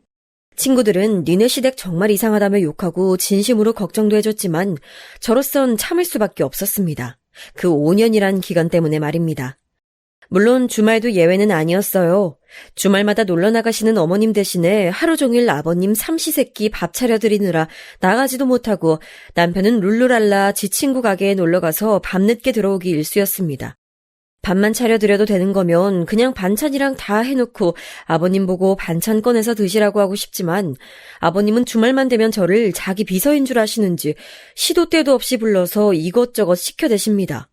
친구들은 니네 시댁 정말 이상하다며 욕하고 진심으로 걱정도 해줬지만 저로선 참을 수밖에 없었습니다. 그 5년이란 기간 때문에 말입니다. 물론 주말도 예외는 아니었어요. 주말마다 놀러 나가시는 어머님 대신에 하루 종일 아버님 삼시세끼 밥 차려드리느라 나가지도 못하고 남편은 룰루랄라 지 친구 가게에 놀러가서 밤늦게 들어오기 일쑤였습니다. 밥만 차려드려도 되는 거면 그냥 반찬이랑 다 해놓고 아버님 보고 반찬 꺼내서 드시라고 하고 싶지만 아버님은 주말만 되면 저를 자기 비서인 줄 아시는지 시도 때도 없이 불러서 이것저것 시켜대십니다.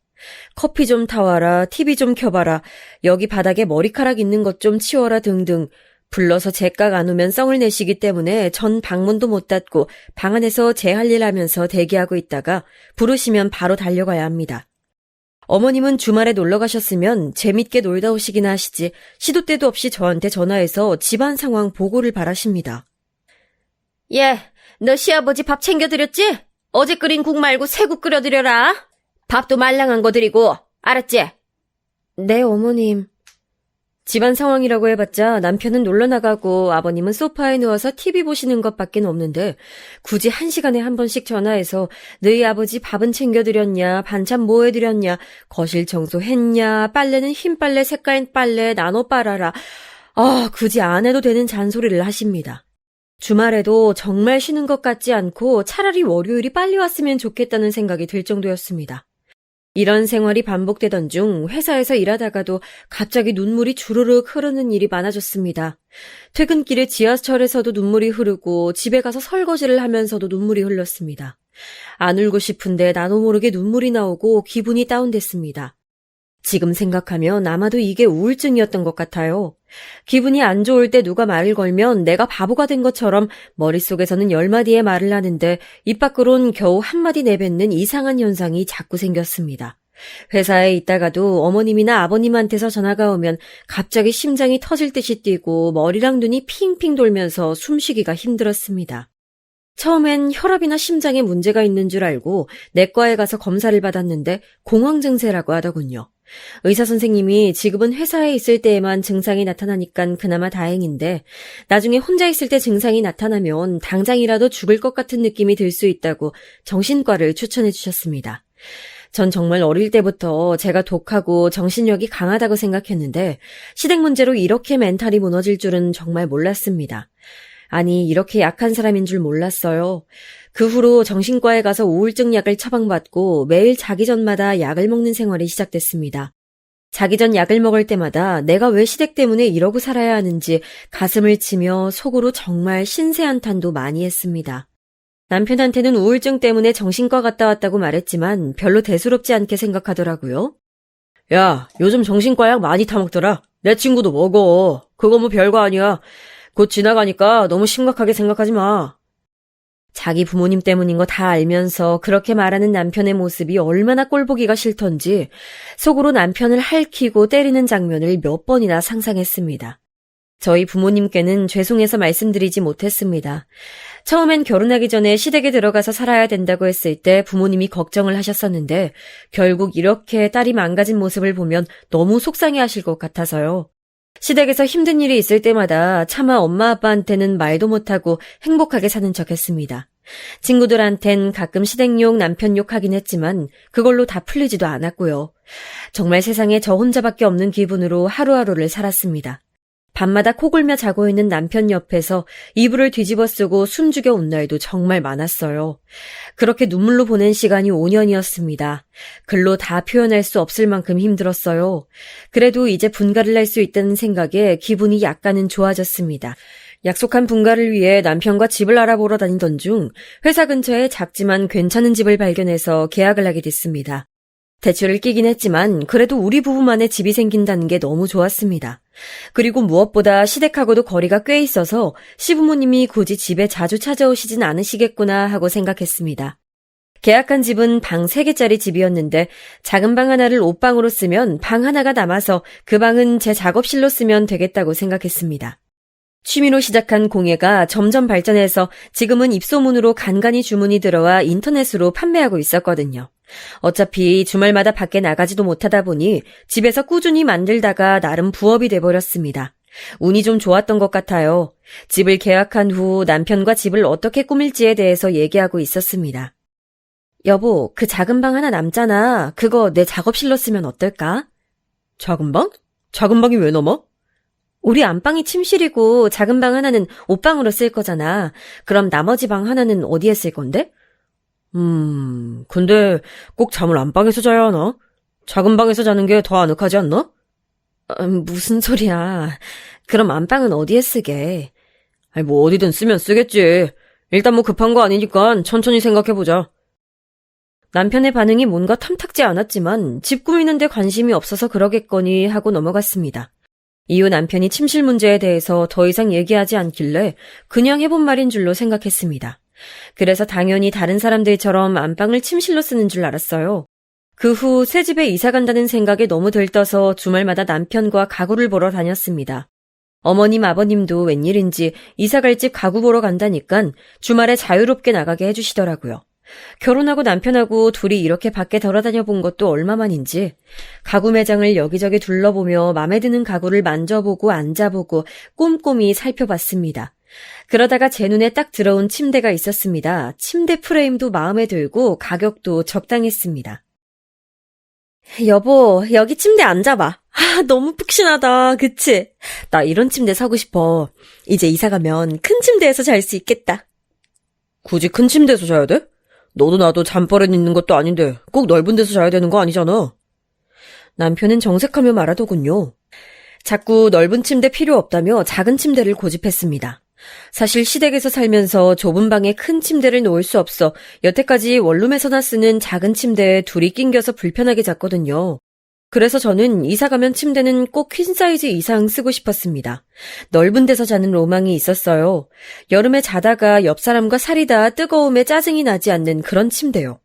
커피 좀 타와라, TV 좀 켜봐라, 여기 바닥에 머리카락 있는 것 좀 치워라 등등 불러서 제깍 안 오면 썽을 내시기 때문에 전 방문도 못 닫고 방 안에서 제 할 일 하면서 대기하고 있다가 부르시면 바로 달려가야 합니다. 어머님은 주말에 놀러 가셨으면 재밌게 놀다 오시기나 하시지 시도 때도 없이 저한테 전화해서 집안 상황 보고를 바라십니다. 예, 너 시아버지 밥 챙겨드렸지? 어제 끓인 국 말고 새국 끓여드려라. 밥도 말랑한 거 드리고, 알았지? 네, 어머님. 집안 상황이라고 해봤자 남편은 놀러 나가고 아버님은 소파에 누워서 TV 보시는 것밖엔 없는데 굳이 1시간에 한 번씩 전화해서 너희 아버지 밥은 챙겨드렸냐, 반찬 뭐 해드렸냐, 거실 청소했냐, 빨래는 흰 빨래, 색깔 빨래 나눠 빨아라. 굳이 안 해도 되는 잔소리를 하십니다. 주말에도 정말 쉬는 것 같지 않고 차라리 월요일이 빨리 왔으면 좋겠다는 생각이 들 정도였습니다. 이런 생활이 반복되던 중 회사에서 일하다가도 갑자기 눈물이 주르륵 흐르는 일이 많아졌습니다. 퇴근길에 지하철에서도 눈물이 흐르고 집에 가서 설거지를 하면서도 눈물이 흘렀습니다. 안 울고 싶은데 나도 모르게 눈물이 나오고 기분이 다운됐습니다. 지금 생각하면 아마도 이게 우울증이었던 것 같아요. 기분이 안 좋을 때 누가 말을 걸면 내가 바보가 된 것처럼 머릿속에서는 10마디의 말을 하는데 입 밖으론 겨우 한마디 내뱉는 이상한 현상이 자꾸 생겼습니다. 회사에 있다가도 어머님이나 아버님한테서 전화가 오면 갑자기 심장이 터질 듯이 뛰고 머리랑 눈이 핑핑 돌면서 숨쉬기가 힘들었습니다. 처음엔 혈압이나 심장에 문제가 있는 줄 알고 내과에 가서 검사를 받았는데 공황 증세라고 하더군요. 의사 선생님이 지금은 회사에 있을 때에만 증상이 나타나니깐 그나마 다행인데 나중에 혼자 있을 때 증상이 나타나면 당장이라도 죽을 것 같은 느낌이 들 수 있다고 정신과를 추천해 주셨습니다. 전 정말 어릴 때부터 제가 독하고 정신력이 강하다고 생각했는데 시댁 문제로 이렇게 멘탈이 무너질 줄은 정말 몰랐습니다. 아니, 이렇게 약한 사람인 줄 몰랐어요. 그 후로 정신과에 가서 우울증 약을 처방받고 매일 자기 전마다 약을 먹는 생활이 시작됐습니다. 자기 전 약을 먹을 때마다 내가 왜 시댁 때문에 이러고 살아야 하는지 가슴을 치며 속으로 정말 신세한탄도 많이 했습니다. 남편한테는 우울증 때문에 정신과 갔다 왔다고 말했지만 별로 대수롭지 않게 생각하더라고요. 야, 요즘 정신과 약 많이 타먹더라. 내 친구도 먹어. 그거 뭐 별거 아니야. 곧 지나가니까 너무 심각하게 생각하지 마. 자기 부모님 때문인 거 다 알면서 그렇게 말하는 남편의 모습이 얼마나 꼴보기가 싫던지 속으로 남편을 할퀴고 때리는 장면을 몇 번이나 상상했습니다. 저희 부모님께는 죄송해서 말씀드리지 못했습니다. 처음엔 결혼하기 전에 시댁에 들어가서 살아야 된다고 했을 때 부모님이 걱정을 하셨었는데 결국 이렇게 딸이 망가진 모습을 보면 너무 속상해하실 것 같아서요. 시댁에서 힘든 일이 있을 때마다 차마 엄마 아빠한테는 말도 못하고 행복하게 사는 척했습니다. 친구들한텐 가끔 시댁욕 남편 욕하긴 했지만 그걸로 다 풀리지도 않았고요. 정말 세상에 저 혼자밖에 없는 기분으로 하루하루를 살았습니다. 밤마다 코골며 자고 있는 남편 옆에서 이불을 뒤집어 쓰고 숨죽여 온 날도 정말 많았어요. 그렇게 눈물로 보낸 시간이 5년이었습니다. 글로 다 표현할 수 없을 만큼 힘들었어요. 그래도 이제 분가를 할 수 있다는 생각에 기분이 약간은 좋아졌습니다. 약속한 분가를 위해 남편과 집을 알아보러 다니던 중 회사 근처에 작지만 괜찮은 집을 발견해서 계약을 하게 됐습니다. 대출을 끼긴 했지만 그래도 우리 부부만의 집이 생긴다는 게 너무 좋았습니다. 그리고 무엇보다 시댁하고도 거리가 꽤 있어서 시부모님이 굳이 집에 자주 찾아오시진 않으시겠구나 하고 생각했습니다. 계약한 집은 방 3개짜리 집이었는데 작은 방 하나를 옷방으로 쓰면 방 하나가 남아서 그 방은 제 작업실로 쓰면 되겠다고 생각했습니다. 취미로 시작한 공예가 점점 발전해서 지금은 입소문으로 간간히 주문이 들어와 인터넷으로 판매하고 있었거든요. 어차피 주말마다 밖에 나가지도 못하다 보니 집에서 꾸준히 만들다가 나름 부업이 돼버렸습니다. 운이 좀 좋았던 것 같아요. 집을 계약한 후 남편과 집을 어떻게 꾸밀지에 대해서 얘기하고 있었습니다. 여보, 그 작은 방 하나 남잖아. 그거 내 작업실로 쓰면 어떨까? 작은 방? 작은 방이 왜 남아? 우리 안방이 침실이고 작은 방 하나는 옷방으로 쓸 거잖아. 그럼 나머지 방 하나는 어디에 쓸 건데? 근데 꼭 잠을 안방에서 자야 하나? 작은 방에서 자는 게 더 아늑하지 않나? 무슨 소리야. 그럼 안방은 어디에 쓰게? 아니, 뭐 어디든 쓰면 쓰겠지. 일단 뭐 급한 거 아니니까 천천히 생각해보자. 남편의 반응이 뭔가 탐탁지 않았지만 집 꾸미는 데 관심이 없어서 그러겠거니 하고 넘어갔습니다. 이후 남편이 침실 문제에 대해서 더 이상 얘기하지 않길래 그냥 해본 말인 줄로 생각했습니다. 그래서 당연히 다른 사람들처럼 안방을 침실로 쓰는 줄 알았어요. 그 후 새 집에 이사 간다는 생각에 너무 들떠서 주말마다 남편과 가구를 보러 다녔습니다. 어머님, 아버님도 웬일인지 이사 갈 집 가구 보러 간다니깐 주말에 자유롭게 나가게 해주시더라고요. 결혼하고 남편하고 둘이 이렇게 밖에 돌아다녀 본 것도 얼마만인지 가구 매장을 여기저기 둘러보며 맘에 드는 가구를 만져보고 앉아보고 꼼꼼히 살펴봤습니다. 그러다가 제 눈에 딱 들어온 침대가 있었습니다. 침대 프레임도 마음에 들고 가격도 적당했습니다. 여보, 여기 침대 앉아봐. 너무 푹신하다, 그치? 나 이런 침대 사고 싶어. 이제 이사 가면 큰 침대에서 잘 수 있겠다. 굳이 큰 침대에서 자야 돼? 너도 나도 잠버릇 있는 것도 아닌데 꼭 넓은 데서 자야 되는 거 아니잖아. 남편은 정색하며 말하더군요. 자꾸 넓은 침대 필요 없다며 작은 침대를 고집했습니다. 사실 시댁에서 살면서 좁은 방에 큰 침대를 놓을 수 없어 여태까지 원룸에서나 쓰는 작은 침대에 둘이 낑겨서 불편하게 잤거든요. 그래서 저는 이사 가면 침대는 꼭 퀸 사이즈 이상 쓰고 싶었습니다. 넓은 데서 자는 로망이 있었어요. 여름에 자다가 옆 사람과 살이다 뜨거움에 짜증이 나지 않는 그런 침대요.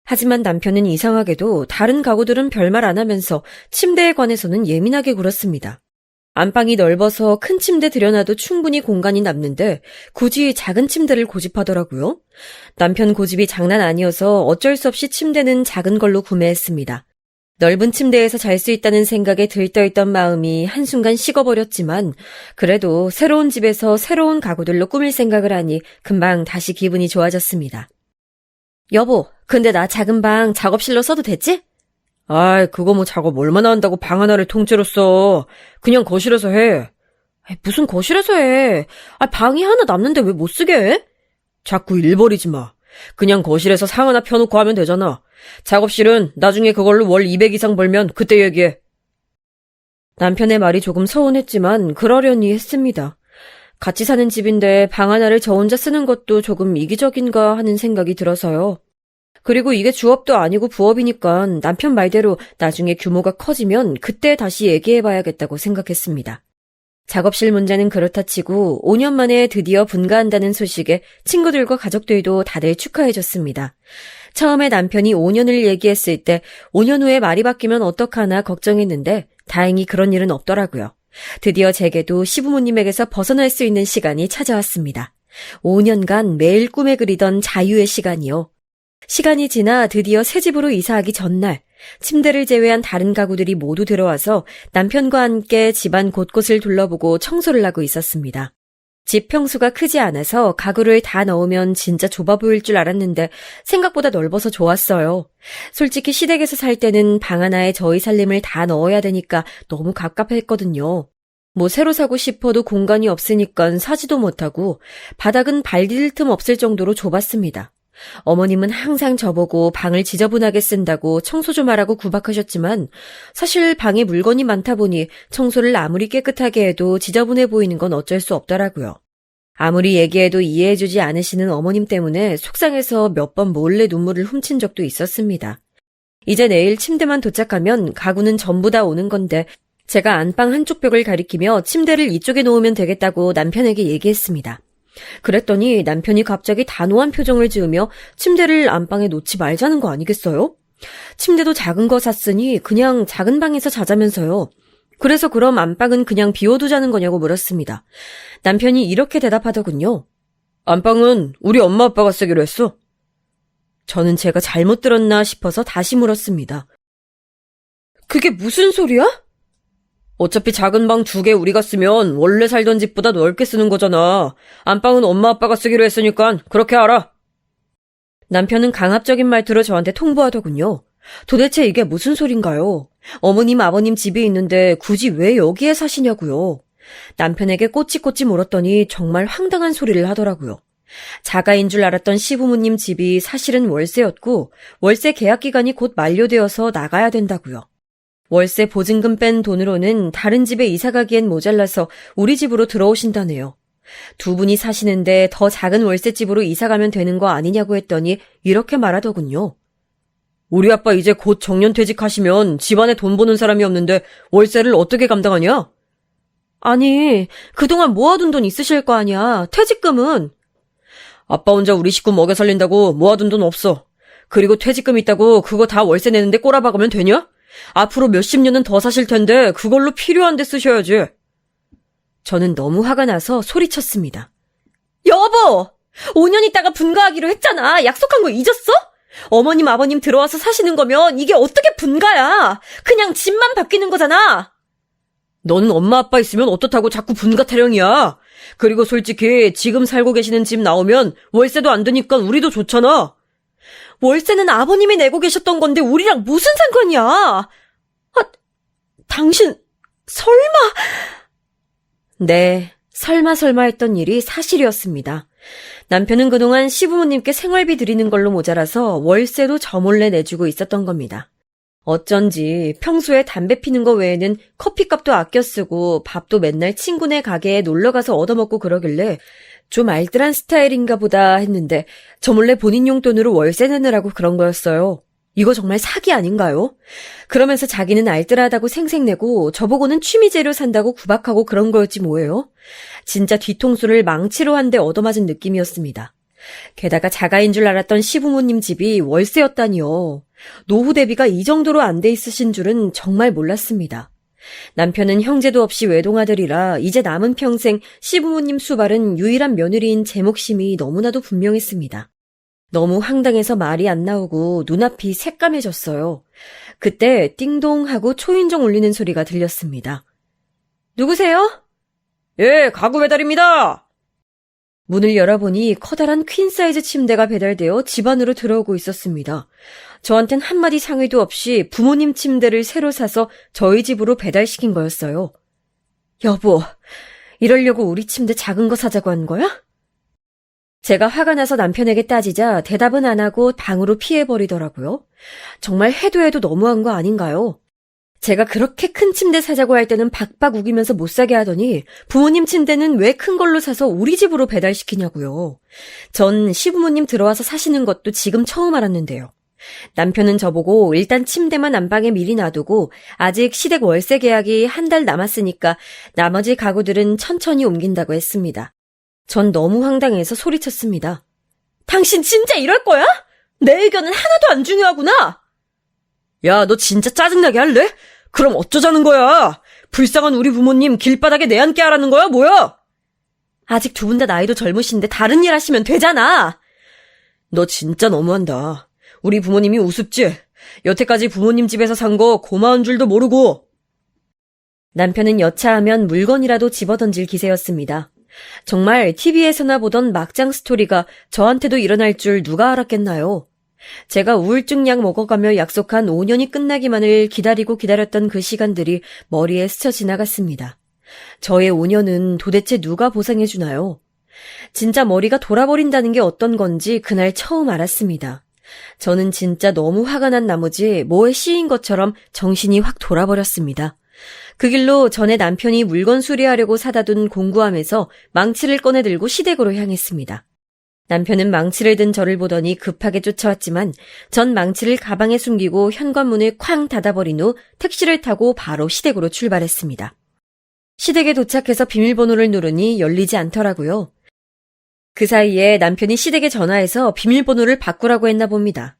하지만 남편은 이상하게도 다른 가구들은 별말 안 하면서 침대에 관해서는 예민하게 굴었습니다. 안방이 넓어서 큰 침대 들여놔도 충분히 공간이 남는데 굳이 작은 침대를 고집하더라고요. 남편 고집이 장난 아니어서 어쩔 수 없이 침대는 작은 걸로 구매했습니다. 넓은 침대에서 잘 수 있다는 생각에 들떠있던 마음이 한순간 식어버렸지만 그래도 새로운 집에서 새로운 가구들로 꾸밀 생각을 하니 금방 다시 기분이 좋아졌습니다. 여보, 근데 나 작은 방 작업실로 써도 되지? 아이, 그거 뭐 작업 얼마나 한다고 방 하나를 통째로 써. 그냥 거실에서 해. 무슨 거실에서 해. 방이 하나 남는데 왜 못 쓰게 해? 자꾸 일 버리지 마. 그냥 거실에서 상 하나 펴놓고 하면 되잖아. 작업실은 나중에 그걸로 월 200 이상 벌면 그때 얘기해. 남편의 말이 조금 서운했지만 그러려니 했습니다. 같이 사는 집인데 방 하나를 저 혼자 쓰는 것도 조금 이기적인가 하는 생각이 들어서요. 그리고 이게 주업도 아니고 부업이니까 남편 말대로 나중에 규모가 커지면 그때 다시 얘기해봐야겠다고 생각했습니다. 작업실 문제는 그렇다 치고 5년 만에 드디어 분가한다는 소식에 친구들과 가족들도 다들 축하해줬습니다. 처음에 남편이 5년을 얘기했을 때 5년 후에 말이 바뀌면 어떡하나 걱정했는데 다행히 그런 일은 없더라고요. 드디어 제게도 시부모님에게서 벗어날 수 있는 시간이 찾아왔습니다. 5년간 매일 꿈에 그리던 자유의 시간이요. 시간이 지나 드디어 새 집으로 이사하기 전날 침대를 제외한 다른 가구들이 모두 들어와서 남편과 함께 집안 곳곳을 둘러보고 청소를 하고 있었습니다. 집 평수가 크지 않아서 가구를 다 넣으면 진짜 좁아 보일 줄 알았는데 생각보다 넓어서 좋았어요. 솔직히 시댁에서 살 때는 방 하나에 저희 살림을 다 넣어야 되니까 너무 갑갑했거든요. 뭐 새로 사고 싶어도 공간이 없으니까 사지도 못하고 바닥은 발 디딜 틈 없을 정도로 좁았습니다. 어머님은 항상 저보고 방을 지저분하게 쓴다고 청소 좀 하라고 구박하셨지만 사실 방에 물건이 많다 보니 청소를 아무리 깨끗하게 해도 지저분해 보이는 건 어쩔 수 없더라고요. 아무리 얘기해도 이해해주지 않으시는 어머님 때문에 속상해서 몇 번 몰래 눈물을 훔친 적도 있었습니다. 이제 내일 침대만 도착하면 가구는 전부 다 오는 건데 제가 안방 한쪽 벽을 가리키며 침대를 이쪽에 놓으면 되겠다고 남편에게 얘기했습니다. 그랬더니 남편이 갑자기 단호한 표정을 지으며 침대를 안방에 놓지 말자는 거 아니겠어요? 침대도 작은 거 샀으니 그냥 작은 방에서 자자면서요. 그래서 그럼 안방은 그냥 비워두자는 거냐고 물었습니다. 남편이 이렇게 대답하더군요. 안방은 우리 엄마 아빠가 쓰기로 했어. 저는 제가 잘못 들었나 싶어서 다시 물었습니다. 그게 무슨 소리야? 어차피 작은 방 2개 우리가 쓰면 원래 살던 집보다 넓게 쓰는 거잖아. 안방은 엄마 아빠가 쓰기로 했으니까 그렇게 알아. 남편은 강압적인 말투로 저한테 통보하더군요. 도대체 이게 무슨 소린가요? 어머님 아버님 집이 있는데 굳이 왜 여기에 사시냐고요. 남편에게 꼬치꼬치 물었더니 정말 황당한 소리를 하더라고요. 자가인 줄 알았던 시부모님 집이 사실은 월세였고 월세 계약 기간이 곧 만료되어서 나가야 된다고요. 월세 보증금 뺀 돈으로는 다른 집에 이사 가기엔 모자라서 우리 집으로 들어오신다네요. 2분이 사시는데 더 작은 월세집으로 이사 가면 되는 거 아니냐고 했더니 이렇게 말하더군요. 우리 아빠 이제 곧 정년퇴직하시면 집안에 돈 버는 사람이 없는데 월세를 어떻게 감당하냐? 아니, 그동안 모아둔 돈 있으실 거 아니야. 퇴직금은. 아빠 혼자 우리 식구 먹여 살린다고 모아둔 돈 없어. 그리고 퇴직금 있다고 그거 다 월세 내는데 꼬라박으면 되냐? 앞으로 몇십 년은 더 사실 텐데 그걸로 필요한 데 쓰셔야지. 저는 너무 화가 나서 소리쳤습니다. 여보! 5년 있다가 분가하기로 했잖아. 약속한 거 잊었어? 어머님 아버님 들어와서 사시는 거면 이게 어떻게 분가야? 그냥 집만 바뀌는 거잖아. 너는 엄마 아빠 있으면 어떻다고 자꾸 분가 타령이야. 그리고 솔직히 지금 살고 계시는 집 나오면 월세도 안 드니까 우리도 좋잖아. 월세는 아버님이 내고 계셨던 건데 우리랑 무슨 상관이야? 아, 당신 설마... 네, 설마 했던 일이 사실이었습니다. 남편은 그동안 시부모님께 생활비 드리는 걸로 모자라서 월세도 저 몰래 내주고 있었던 겁니다. 어쩐지 평소에 담배 피는 거 외에는 커피값도 아껴 쓰고 밥도 맨날 친구네 가게에 놀러가서 얻어먹고 그러길래 좀 알뜰한 스타일인가 보다 했는데 저 몰래 본인 용돈으로 월세 내느라고 그런 거였어요. 이거 정말 사기 아닌가요? 그러면서 자기는 알뜰하다고 생색내고 저보고는 취미재료 산다고 구박하고 그런 거였지 뭐예요? 진짜 뒤통수를 망치로 한 대 얻어맞은 느낌이었습니다. 게다가 자가인 줄 알았던 시부모님 집이 월세였다니요. 노후 대비가 이 정도로 안 돼 있으신 줄은 정말 몰랐습니다. 남편은 형제도 없이 외동아들이라 이제 남은 평생 시부모님 수발은 유일한 며느리인 제 몫임이 너무나도 분명했습니다. 너무 황당해서 말이 안 나오고 눈앞이 새까매졌어요. 그때 띵동 하고 초인종 울리는 소리가 들렸습니다. 누구세요? 예, 가구 배달입니다. 문을 열어보니 커다란 퀸사이즈 침대가 배달되어 집 안으로 들어오고 있었습니다. 저한텐 한마디 상의도 없이 부모님 침대를 새로 사서 저희 집으로 배달시킨 거였어요. 여보, 이러려고 우리 침대 작은 거 사자고 한 거야? 제가 화가 나서 남편에게 따지자 대답은 안 하고 방으로 피해버리더라고요. 정말 해도 너무한 거 아닌가요? 제가 그렇게 큰 침대 사자고 할 때는 박박 우기면서 못 사게 하더니 부모님 침대는 왜 큰 걸로 사서 우리 집으로 배달시키냐고요. 전 시부모님 들어와서 사시는 것도 지금 처음 알았는데요. 남편은 저보고 일단 침대만 안방에 미리 놔두고 아직 시댁 월세 계약이 한 달 남았으니까 나머지 가구들은 천천히 옮긴다고 했습니다. 전 너무 황당해서 소리쳤습니다. 당신 진짜 이럴 거야? 내 의견은 하나도 안 중요하구나. 야, 너 진짜 짜증나게 할래? 그럼 어쩌자는 거야? 불쌍한 우리 부모님 길바닥에 내앉게 하라는 거야, 뭐야? 아직 두 분 다 나이도 젊으신데 다른 일 하시면 되잖아. 너 진짜 너무한다. 우리 부모님이 우습지? 여태까지 부모님 집에서 산 거 고마운 줄도 모르고. 남편은 여차하면 물건이라도 집어던질 기세였습니다. 정말 TV에서나 보던 막장 스토리가 저한테도 일어날 줄 누가 알았겠나요? 제가 우울증 약 먹어가며 약속한 5년이 끝나기만을 기다리고 기다렸던 그 시간들이 머리에 스쳐 지나갔습니다. 저의 5년은 도대체 누가 보상해주나요? 진짜 머리가 돌아버린다는 게 어떤 건지 그날 처음 알았습니다. 저는 진짜 너무 화가 난 나머지 뭐에 씌인 것처럼 정신이 확 돌아버렸습니다. 그 길로 전에 남편이 물건 수리하려고 사다 둔 공구함에서 망치를 꺼내들고 시댁으로 향했습니다. 남편은 망치를 든 저를 보더니 급하게 쫓아왔지만 전 망치를 가방에 숨기고 현관문을 쾅 닫아버린 후 택시를 타고 바로 시댁으로 출발했습니다. 시댁에 도착해서 비밀번호를 누르니 열리지 않더라고요. 그 사이에 남편이 시댁에 전화해서 비밀번호를 바꾸라고 했나 봅니다.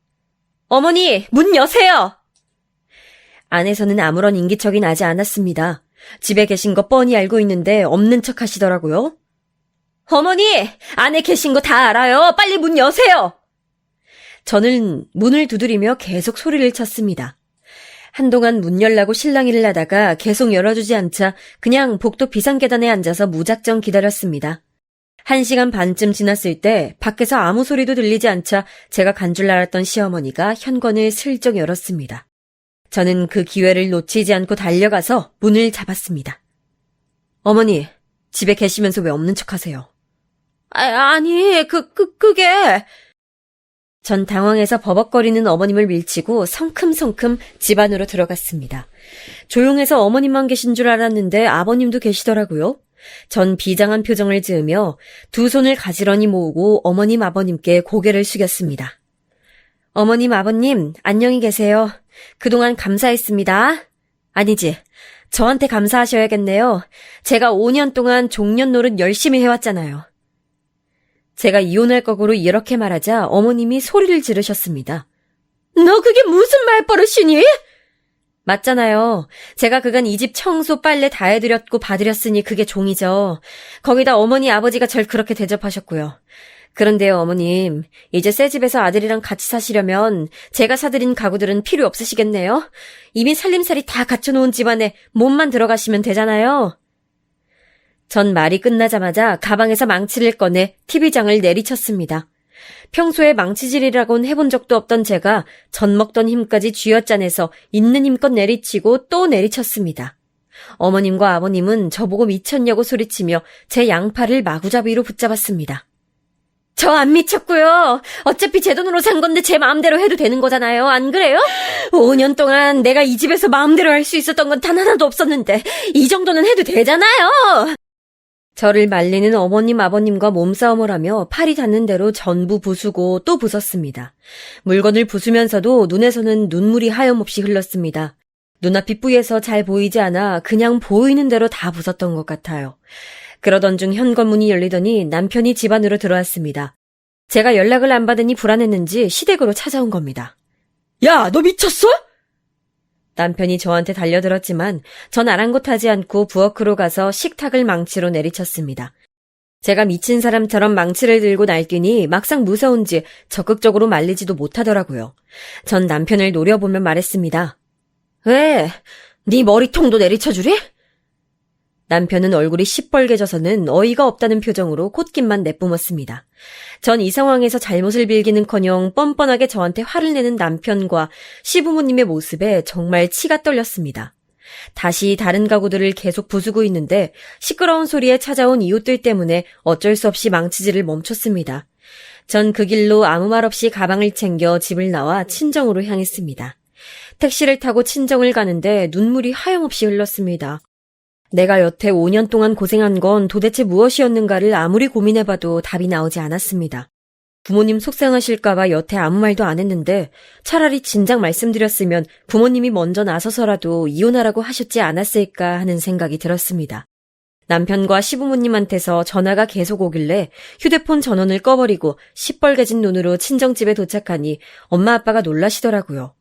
어머니, 문 여세요! 안에서는 아무런 인기척이 나지 않았습니다. 집에 계신 거 뻔히 알고 있는데 없는 척 하시더라고요. 어머니, 안에 계신 거 다 알아요. 빨리 문 여세요! 저는 문을 두드리며 계속 소리를 쳤습니다. 한동안 문 열라고 실랑이를 하다가 계속 열어주지 않자 그냥 복도 비상계단에 앉아서 무작정 기다렸습니다. 1시간 반쯤 지났을 때 밖에서 아무 소리도 들리지 않자 제가 간 줄 알았던 시어머니가 현관을 슬쩍 열었습니다. 저는 그 기회를 놓치지 않고 달려가서 문을 잡았습니다. 어머니, 집에 계시면서 왜 없는 척 하세요? 아니, 그게... 전 당황해서 버벅거리는 어머님을 밀치고 성큼성큼 집 안으로 들어갔습니다. 조용해서 어머님만 계신 줄 알았는데 아버님도 계시더라고요. 전 비장한 표정을 지으며 두 손을 가지런히 모으고 어머님 아버님께 고개를 숙였습니다. 어머님 아버님 안녕히 계세요. 그동안 감사했습니다. 아니지, 저한테 감사하셔야겠네요. 제가 5년 동안 종년 노릇 열심히 해왔잖아요. 제가 이혼할 거고로 이렇게 말하자 어머님이 소리를 지르셨습니다. 너 그게 무슨 말버릇이니? 맞잖아요. 제가 그간 이 집 청소 빨래 다 해드렸고 봐드렸으니 그게 종이죠. 거기다 어머니 아버지가 절 그렇게 대접하셨고요. 그런데요 어머님, 이제 새 집에서 아들이랑 같이 사시려면 제가 사드린 가구들은 필요 없으시겠네요. 이미 살림살이 다 갖춰놓은 집안에 몸만 들어가시면 되잖아요. 전 말이 끝나자마자 가방에서 망치를 꺼내 TV장을 내리쳤습니다. 평소에 망치질이라곤 해본 적도 없던 제가 전 먹던 힘까지 쥐어짜내서 있는 힘껏 내리치고 또 내리쳤습니다. 어머님과 아버님은 저보고 미쳤냐고 소리치며 제 양팔을 마구잡이로 붙잡았습니다. 저 안 미쳤고요. 어차피 제 돈으로 산 건데 제 마음대로 해도 되는 거잖아요. 안 그래요? 5년 동안 내가 이 집에서 마음대로 할 수 있었던 건 단 하나도 없었는데 이 정도는 해도 되잖아요. 저를 말리는 어머님 아버님과 몸싸움을 하며 팔이 닿는 대로 전부 부수고 또 부쉈습니다. 물건을 부수면서도 눈에서는 눈물이 하염없이 흘렀습니다. 눈앞이 뿌예서 잘 보이지 않아 그냥 보이는 대로 다 부쉈던 것 같아요. 그러던 중 현관문이 열리더니 남편이 집 안으로 들어왔습니다. 제가 연락을 안 받으니 불안했는지 시댁으로 찾아온 겁니다. 야, 너 미쳤어? 남편이 저한테 달려들었지만 전 아랑곳하지 않고 부엌으로 가서 식탁을 망치로 내리쳤습니다. 제가 미친 사람처럼 망치를 들고 날뛰니 막상 무서운지 적극적으로 말리지도 못하더라고요. 전 남편을 노려보며 말했습니다. 왜? 네 머리통도 내리쳐주리? 남편은 얼굴이 시뻘개져서는 어이가 없다는 표정으로 콧김만 내뿜었습니다. 전 이 상황에서 잘못을 빌기는커녕 뻔뻔하게 저한테 화를 내는 남편과 시부모님의 모습에 정말 치가 떨렸습니다. 다시 다른 가구들을 계속 부수고 있는데 시끄러운 소리에 찾아온 이웃들 때문에 어쩔 수 없이 망치질을 멈췄습니다. 전 그 길로 아무 말 없이 가방을 챙겨 집을 나와 친정으로 향했습니다. 택시를 타고 친정을 가는데 눈물이 하염없이 흘렀습니다. 내가 여태 5년 동안 고생한 건 도대체 무엇이었는가를 아무리 고민해봐도 답이 나오지 않았습니다. 부모님 속상하실까봐 여태 아무 말도 안 했는데 차라리 진작 말씀드렸으면 부모님이 먼저 나서서라도 이혼하라고 하셨지 않았을까 하는 생각이 들었습니다. 남편과 시부모님한테서 전화가 계속 오길래 휴대폰 전원을 꺼버리고 시뻘개진 눈으로 친정집에 도착하니 엄마 아빠가 놀라시더라고요.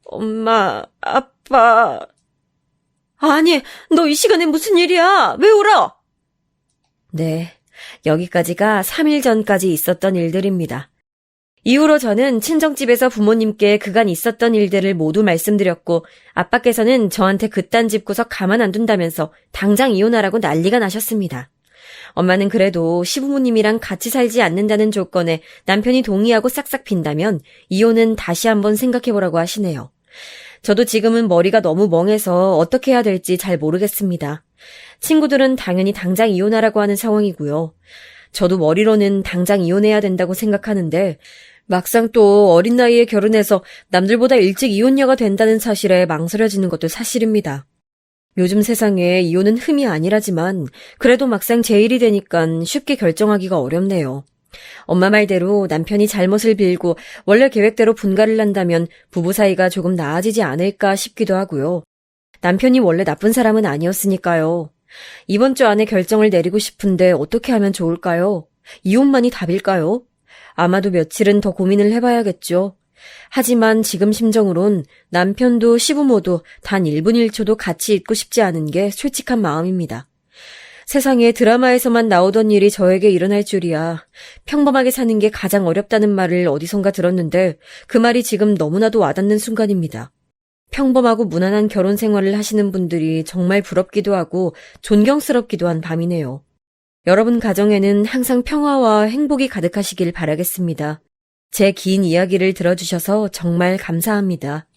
엄마, 아빠. 아니, 너 이 시간에 무슨 일이야? 왜 울어? 네, 여기까지가 3일 전까지 있었던 일들입니다. 이후로 저는 친정집에서 부모님께 그간 있었던 일들을 모두 말씀드렸고 아빠께서는 저한테 그딴 집구석 가만 안 둔다면서 당장 이혼하라고 난리가 나셨습니다. 엄마는 그래도 시부모님이랑 같이 살지 않는다는 조건에 남편이 동의하고 싹싹 빈다면 이혼은 다시 한번 생각해보라고 하시네요. 저도 지금은 머리가 너무 멍해서 어떻게 해야 될지 잘 모르겠습니다. 친구들은 당연히 당장 이혼하라고 하는 상황이고요. 저도 머리로는 당장 이혼해야 된다고 생각하는데 막상 또 어린 나이에 결혼해서 남들보다 일찍 이혼녀가 된다는 사실에 망설여지는 것도 사실입니다. 요즘 세상에 이혼은 흠이 아니라지만 그래도 막상 제 일이 되니까 쉽게 결정하기가 어렵네요. 엄마 말대로 남편이 잘못을 빌고 원래 계획대로 분가를 한다면 부부 사이가 조금 나아지지 않을까 싶기도 하고요. 남편이 원래 나쁜 사람은 아니었으니까요. 이번 주 안에 결정을 내리고 싶은데 어떻게 하면 좋을까요? 이혼만이 답일까요? 아마도 며칠은 더 고민을 해봐야겠죠. 하지만 지금 심정으론 남편도 시부모도 단 1분 1초도 같이 있고 싶지 않은 게 솔직한 마음입니다. 세상에 드라마에서만 나오던 일이 저에게 일어날 줄이야. 평범하게 사는 게 가장 어렵다는 말을 어디선가 들었는데 그 말이 지금 너무나도 와닿는 순간입니다. 평범하고 무난한 결혼 생활을 하시는 분들이 정말 부럽기도 하고 존경스럽기도 한 밤이네요. 여러분 가정에는 항상 평화와 행복이 가득하시길 바라겠습니다. 제 긴 이야기를 들어주셔서 정말 감사합니다.